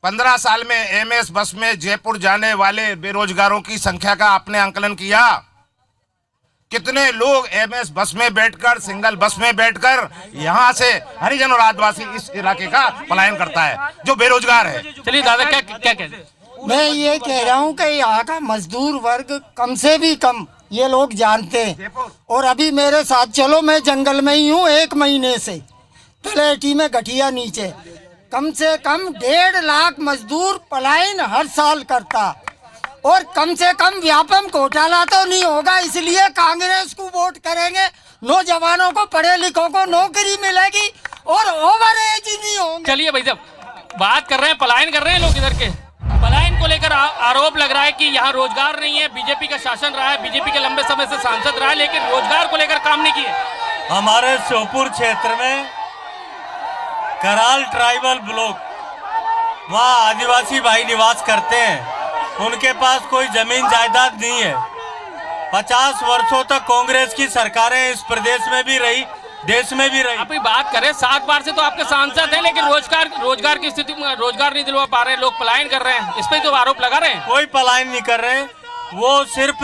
Speaker 27: 15 साल में एमएस बस में जयपुर जाने वाले बेरोजगारों की संख्या का आपने आंकलन किया? कितने लोग एमएस बस में बैठकर, सिंगल बस में बैठकर यहाँ से हरिजन और आदिवासी इस इलाके का पलायन करता है, जो बेरोजगार है?
Speaker 1: चलिए दादा, क्या कहते हैं?
Speaker 28: मैं ये कह रहा हूँ कि यहाँ का मजदूर वर्ग कम से भी कम ये लोग जानते हैं। और अभी मेरे साथ चलो, मैं जंगल में ही हूँ 1 महीने से, तलेटी में गठिया नीचे, कम से कम 1.5 लाख मजदूर पलायन हर साल करता, और कम से कम व्यापम घोटाला तो नहीं होगा, इसलिए कांग्रेस को वोट करेंगे। नौजवानों को, पढ़े लिखों को नौकरी मिलेगी और ओवर एज ही नहीं होंगे।
Speaker 1: चलिए भाई साहब, बात कर रहे हैं, पलायन कर रहे हैं लोग इधर के। पलायन को लेकर आरोप लग रहा है कि यहाँ रोजगार नहीं है, बीजेपी का शासन रहा है, बीजेपी के लंबे समय से सांसद रहा है, लेकिन रोजगार को लेकर काम नहीं किए।
Speaker 3: हमारे श्योपुर क्षेत्र में कराल ट्राइबल ब्लॉक, वहाँ आदिवासी भाई निवास करते हैं, उनके पास कोई जमीन जायदाद नहीं है। 50 वर्षों तक कांग्रेस की सरकारें इस प्रदेश में भी रही, देश में भी रही।
Speaker 1: आप बात करें 7 बार से तो आपके सांसद हैं, लेकिन रोजगार की स्थिति में रोजगार नहीं दिलवा पा रहे, लोग पलायन कर रहे हैं, इस पे तो आरोप लगा रहे हैं।
Speaker 3: कोई पलायन नहीं कर रहे, वो सिर्फ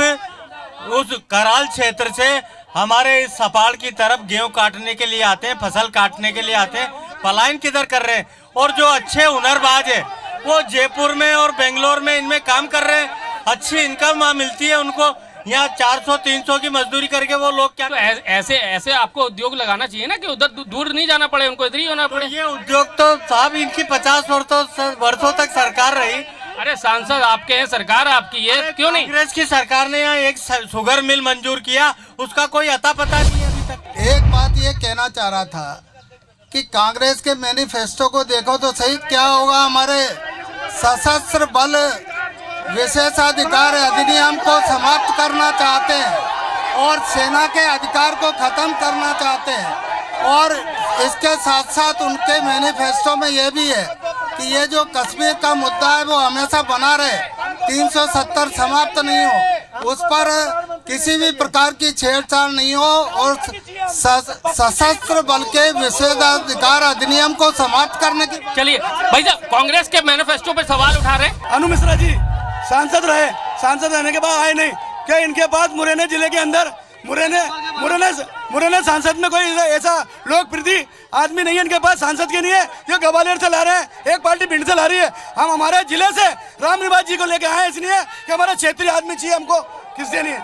Speaker 3: उस कराल क्षेत्र से हमारे इस सपाड़ की तरफ गेहूं काटने के लिए आते हैं, फसल काटने के लिए आते हैं। पलायन किधर कर रहे हैं? और जो अच्छे हुनरबाज है वो जयपुर में और बेंगलोर में इनमें काम कर रहे हैं, अच्छी इनकम वहाँ मिलती है उनको। यहाँ 400-300 की मजदूरी करके वो लोग क्या,
Speaker 1: तो ऐसे आपको उद्योग लगाना चाहिए ना कि उधर दूर नहीं जाना पड़े, उनको इधर ही होना पड़े।
Speaker 3: ये उद्योग तो साहब इनकी 50 वर्षों तक सरकार रही।
Speaker 1: अरे सांसद आपके हैं, सरकार आपकी है, क्यों नहीं?
Speaker 3: कांग्रेस की सरकार ने यहाँ एक शुगर मिल मंजूर किया, उसका कोई अता पता नहीं है अभी तक।
Speaker 8: एक बात ये कहना चाह रहा था कि कांग्रेस के मैनिफेस्टो को देखो तो सही, क्या होगा हमारे सशस्त्र बल विशेषाधिकार अधिनियम को समाप्त करना चाहते हैं और सेना के अधिकार को खत्म करना चाहते हैं। और इसके साथ साथ उनके मैनिफेस्टो में ये भी है कि ये जो कश्मीर का मुद्दा है वो हमेशा बना रहे, 370 समाप्त नहीं हो, उस पर किसी भी प्रकार की छेड़छाड़ नहीं हो और सशस्त्र बल के विशेषाधिकार अधिनियम को समाप्त करने की।
Speaker 1: चलिए भाई साहब, कांग्रेस के मैनिफेस्टो पर सवाल उठा रहे हैं।
Speaker 13: अनु मिश्रा जी सांसद रहे, सांसद रहने के बाद आए नहीं, क्या इनके पास मुरैना जिले के अंदर मुरैना सांसद में कोई ऐसा लोकप्रिय आदमी नहीं है इनके पास, सांसद के नहीं है, जो ग्वालियर से ला रहे हैं, एक पार्टी भिंड से ला रही है। हम हमारे जिले से रामनिवास जी को लेके आए इसलिए कि हमारा क्षेत्रीय आदमी चाहिए, हमको किससे नहीं है।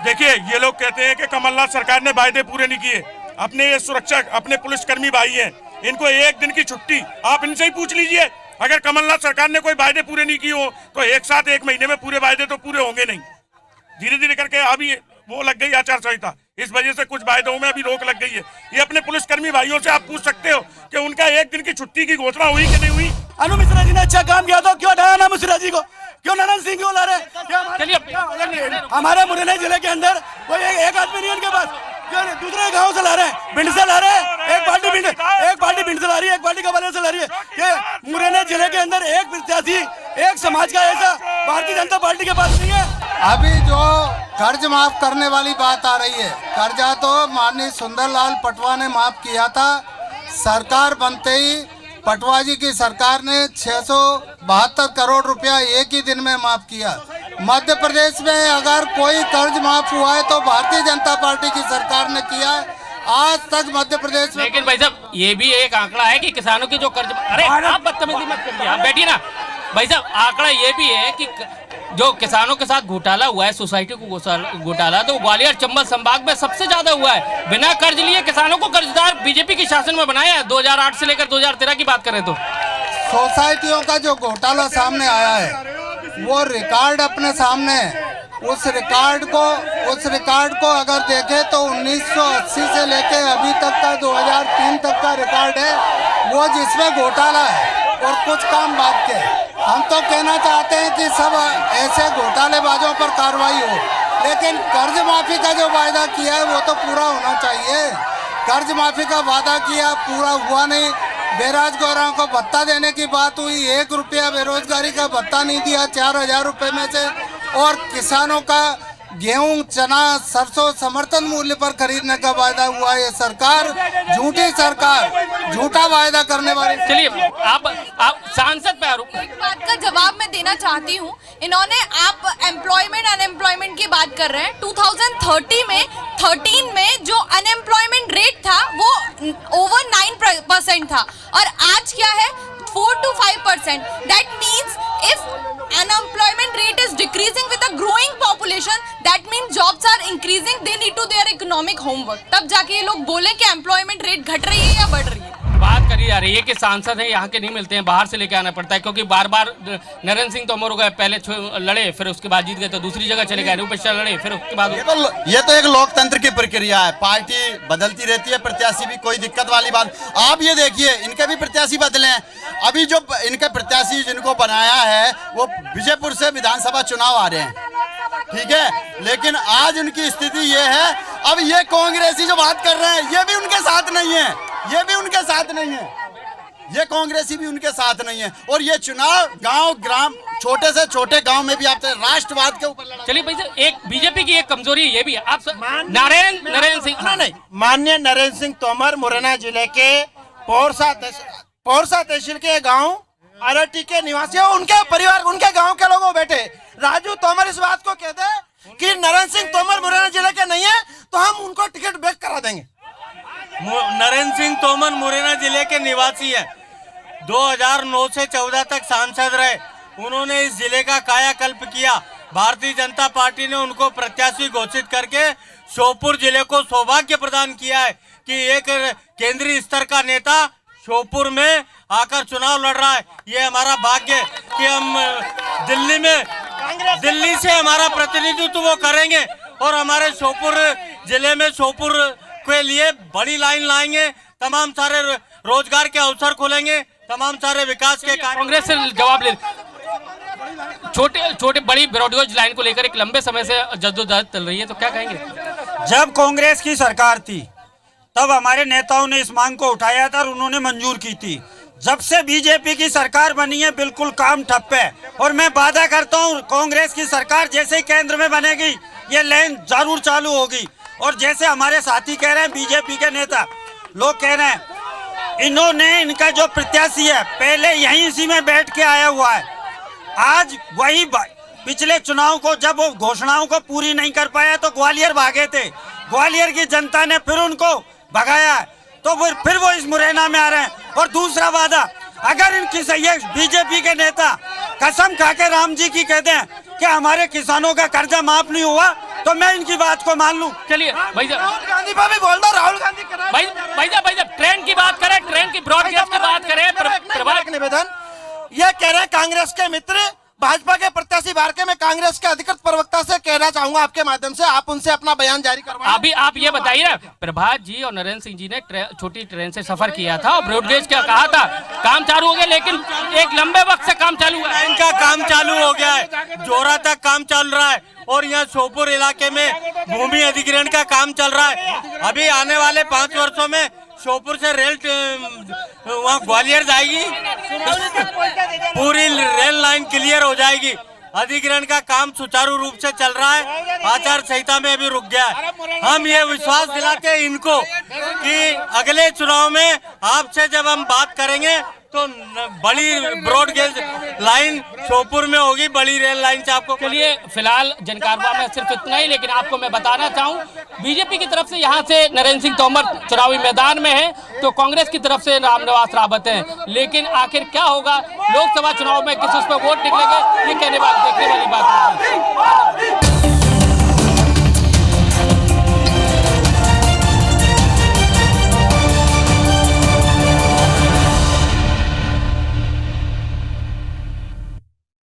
Speaker 4: देखिए, ये लोग कहते हैं कि कमलनाथ सरकार ने वायदे पूरे नहीं किए। अपने ये सुरक्षा, अपने पुलिसकर्मी भाई हैं, इनको 1 दिन की छुट्टी आप इनसे ही पूछ लीजिए। अगर कमलनाथ सरकार ने कोई वायदे पूरे नहीं किए हो तो एक साथ 1 महीने में पूरे वायदे तो पूरे होंगे नहीं। धीरे धीरे करके अभी वो लग गई आचार संहिता, इस वजह से कुछ वायदों में अभी रोक लग गई है। ये अपने पुलिसकर्मी भाइयों से आप पूछ सकते हो कि उनका 1 दिन की छुट्टी की घोषणा हुई कि नहीं हुई।
Speaker 13: अनु मिश्रा जी ने अच्छा काम किया तो क्यों हटाया ना मिश्रा जी को, क्यों नारायण सिंह को ला रहे? हमारे मुरैना जिले के अंदर कोई एक आदमी नहीं उनके पास, क्यों दूसरे गांव से ला रहे हैं, भिंड से ला रहे हैं, एक पार्टी भिंड से ला रही है, एक पार्टी ग्वालियर से ला रही है। ये मुरैना जिले के अंदर एक प्रत्याशी, एक समाज का ऐसा भारतीय जनता पार्टी के पास नहीं है।
Speaker 8: अभी जो कर्ज माफ करने वाली बात आ रही है, कर्जा तो माननीय सुंदरलाल पटवा ने माफ किया था। सरकार बनते ही पटवा जी की सरकार ने 672 करोड़ रुपया एक ही दिन में माफ किया। मध्य प्रदेश में अगर कोई कर्ज माफ हुआ है तो भारतीय जनता पार्टी की सरकार ने किया है। आज तक मध्य प्रदेश में।
Speaker 1: लेकिन भाई साहब, ये भी एक आंकड़ा है कि किसानों की जो कर्ज, अरे आप बदतमीजी मत करिए, आप बैठिए ना भाई साहब। आंकड़ा ये भी है कि जो किसानों के साथ घोटाला हुआ है, सोसाइटी को घोटाला, तो ग्वालियर चंबल संभाग में सबसे ज्यादा हुआ है। बिना कर्ज लिए किसानों को कर्जदार बीजेपी के शासन में बनाया है। 2008 से लेकर 2013 की बात करें तो
Speaker 8: सोसाइटियों का जो घोटाला सामने आया है वो रिकॉर्ड अपने सामने है। उस रिकॉर्ड को अगर देखें तो 1980 से लेके अभी तक का 2003 तक का रिकॉर्ड है वो, जिसमें घोटाला है और कुछ काम बाद के। हम तो कहना चाहते हैं कि सब ऐसे घोटालेबाजों पर कार्रवाई हो, लेकिन कर्ज माफी का जो वायदा किया है वो तो पूरा होना चाहिए। कर्ज माफी का वादा किया, पूरा हुआ नहीं। बेरोजगारों को भत्ता देने की बात हुई, 1 रुपया बेरोजगारी का भत्ता नहीं दिया 4000 रुपये में से। और किसानों का गेहूं, चना, सरसों समर्थन मूल्य पर खरीदने का वायदा हुआ। ये सरकार झूठी सरकार, झूठा वायदा करने वाली।
Speaker 1: चलिए आप सांसद पे आरोप।
Speaker 18: एक बात का जवाब मैं देना चाहती हूँ। इन्होंने, आप एम्प्लॉयमेंट अनएम्प्लॉयमेंट की बात कर रहे हैं। 2013 में जो अनएम्प्लॉयमेंट रेट था वो ओवर 9% था और आज क्या है 4 to 5%. That means if unemployment rate is decreasing with a growing population, that means jobs are increasing. They need to their economic homework. तब जाके ये लोग बोले कि एम्प्लॉयमेंट रेट घट रही है या बढ़ रही है।
Speaker 1: बात करी जा रही है कि सांसद हैं यहाँ के नहीं मिलते हैं, बाहर से लेके आना पड़ता है, क्योंकि बार बार नरेंद्र सिंह तोमर हो गए, पहले लड़े, फिर उसके बाद जीत गए तो दूसरी जगह चले गए, अनूप मिश्रा लड़े, फिर उसके बाद
Speaker 7: ये तो एक लोकतंत्र की प्रक्रिया है, पार्टी बदलती रहती है, प्रत्याशी भी, कोई दिक्कत वाली बात। आप ये देखिए इनके भी प्रत्याशी बदले हैं। अभी जो इनके प्रत्याशी जिनको बनाया है वो विजयपुर से विधानसभा चुनाव आ रहे हैं, ठीक है, लेकिन आज उनकी स्थिति ये है, अब ये कांग्रेसी जो बात कर रहे हैं ये भी उनके साथ नहीं है, ये भी उनके साथ नहीं है, ये कांग्रेसी भी उनके साथ नहीं है। और ये चुनाव गांव ग्राम छोटे से छोटे गांव में भी आप राष्ट्रवाद के ऊपर लड़ा।
Speaker 1: चलिए भाई, एक बीजेपी की एक कमजोरी ये भी है, आप नरेंद्र सिंह
Speaker 12: नहीं, माननीय नरेंद्र सिंह तोमर मुरैना जिले के पौरसा तहसील के गांव अरटी के निवासी हो, उनके परिवार, उनके गांव के लोगों बैठे राजू तोमर इस बात को कहते हैं कि नरेंद्र सिंह तोमर मुरैना जिले के नहीं है तो हम उनको टिकट बैक करा देंगे।
Speaker 24: नरेंद्र सिंह तोमर मुरैना जिले के निवासी हैं। 2009 से 14 तक सांसद रहे, उन्होंने इस जिले का कायाकल्प किया। भारतीय जनता पार्टी ने उनको प्रत्याशी घोषित करके श्योपुर जिले को सौभाग्य प्रदान किया है कि एक केंद्रीय स्तर का नेता श्योपुर में आकर चुनाव लड़ रहा है। ये हमारा भाग्य कि हम दिल्ली से हमारा प्रतिनिधित्व वो करेंगे और हमारे श्योपुर जिले में श्योपुर के लिए बड़ी लाइन लाएंगे, तमाम सारे रोजगार के अवसर खोलेंगे, तमाम सारे विकास के कार्य।
Speaker 1: कांग्रेस से जवाब ले, छोटे बड़ी ब्रॉडगेज लाइन को लेकर एक लंबे समय से जद्दोजहद चल रही है, तो क्या कहेंगे?
Speaker 3: जब कांग्रेस की सरकार थी तब हमारे नेताओं ने इस मांग को उठाया था और उन्होंने मंजूर की थी। जब से बीजेपी की सरकार बनी है बिल्कुल काम ठप है, और मैं वादा करता हूं कांग्रेस की सरकार जैसे ही केंद्र में बनेगी ये लाइन जरूर चालू होगी। और जैसे हमारे साथी कह रहे हैं, बीजेपी के नेता लोग कह रहे हैं, इन्होंने इनका जो प्रत्याशी है पहले यहीं इसी में बैठ के आया हुआ है, आज वही पिछले चुनाव को जब वो घोषणाओं को पूरी नहीं कर पाया तो ग्वालियर भागे थे, ग्वालियर की जनता ने फिर उनको भगाया, तो फिर वो इस मुरैना में आ रहे हैं। और दूसरा वादा, अगर इनकी सही बीजेपी के नेता कसम खा के राम जी की कहते हैं कि हमारे किसानों का कर्जा माफ नहीं हुआ तो मैं इनकी बात को मान लूं।
Speaker 1: चलिए भाई
Speaker 12: राहुल गांधी पर भी बोल दो, राहुल गांधी
Speaker 1: भाई ट्रेन की बात करें, ट्रेन की ब्रॉडगेज की बात करें,
Speaker 12: निवेदन ये कह रहे हैं कांग्रेस के मित्र भाजपा के प्रत्याशी भारके में कांग्रेस के अधिकृत प्रवक्ता से कहना चाहूंगा आपके माध्यम से, आप उनसे अपना बयान जारी करवाएं।
Speaker 1: अभी आप ये बताइए ना, प्रभात जी और नरेंद्र सिंह जी ने छोटी ट्रेन से सफर किया था और ब्रॉडगेज क्या कहा था, काम चालू हो गया, लेकिन एक लंबे वक्त से काम चालू है,
Speaker 24: इनका काम चालू हो गया है, जोरा तक काम चल रहा है और यहाँ श्योपुर इलाके में भूमि अधिग्रहण का काम चल रहा है। अभी आने वाले 5 वर्षों में श्योपुर से रेल वहाँ ग्वालियर जाएगी, पूरी रेल लाइन क्लियर हो जाएगी। अधिग्रहण का काम सुचारू रूप से चल रहा है, आचार संहिता में अभी रुक गया है। हम ये विश्वास दिलाते हैं इनको कि अगले चुनाव में आपसे जब हम बात करेंगे तो बड़ी ब्रॉडगेज लाइन श्योपुर में होगी, बड़ी रेल लाइन से आपको।
Speaker 1: चलिए फिलहाल जनकारवा में सिर्फ इतना ही, लेकिन आपको मैं बताना चाहूँ बीजेपी की तरफ से यहाँ से नरेंद्र सिंह तोमर चुनावी मैदान में है, तो कांग्रेस की तरफ से रामनिवास रावत हैं। लेकिन आखिर क्या होगा लोकसभा चुनाव में, किस उस पर वोट निकलेंगे, ये देखने वाली बात है।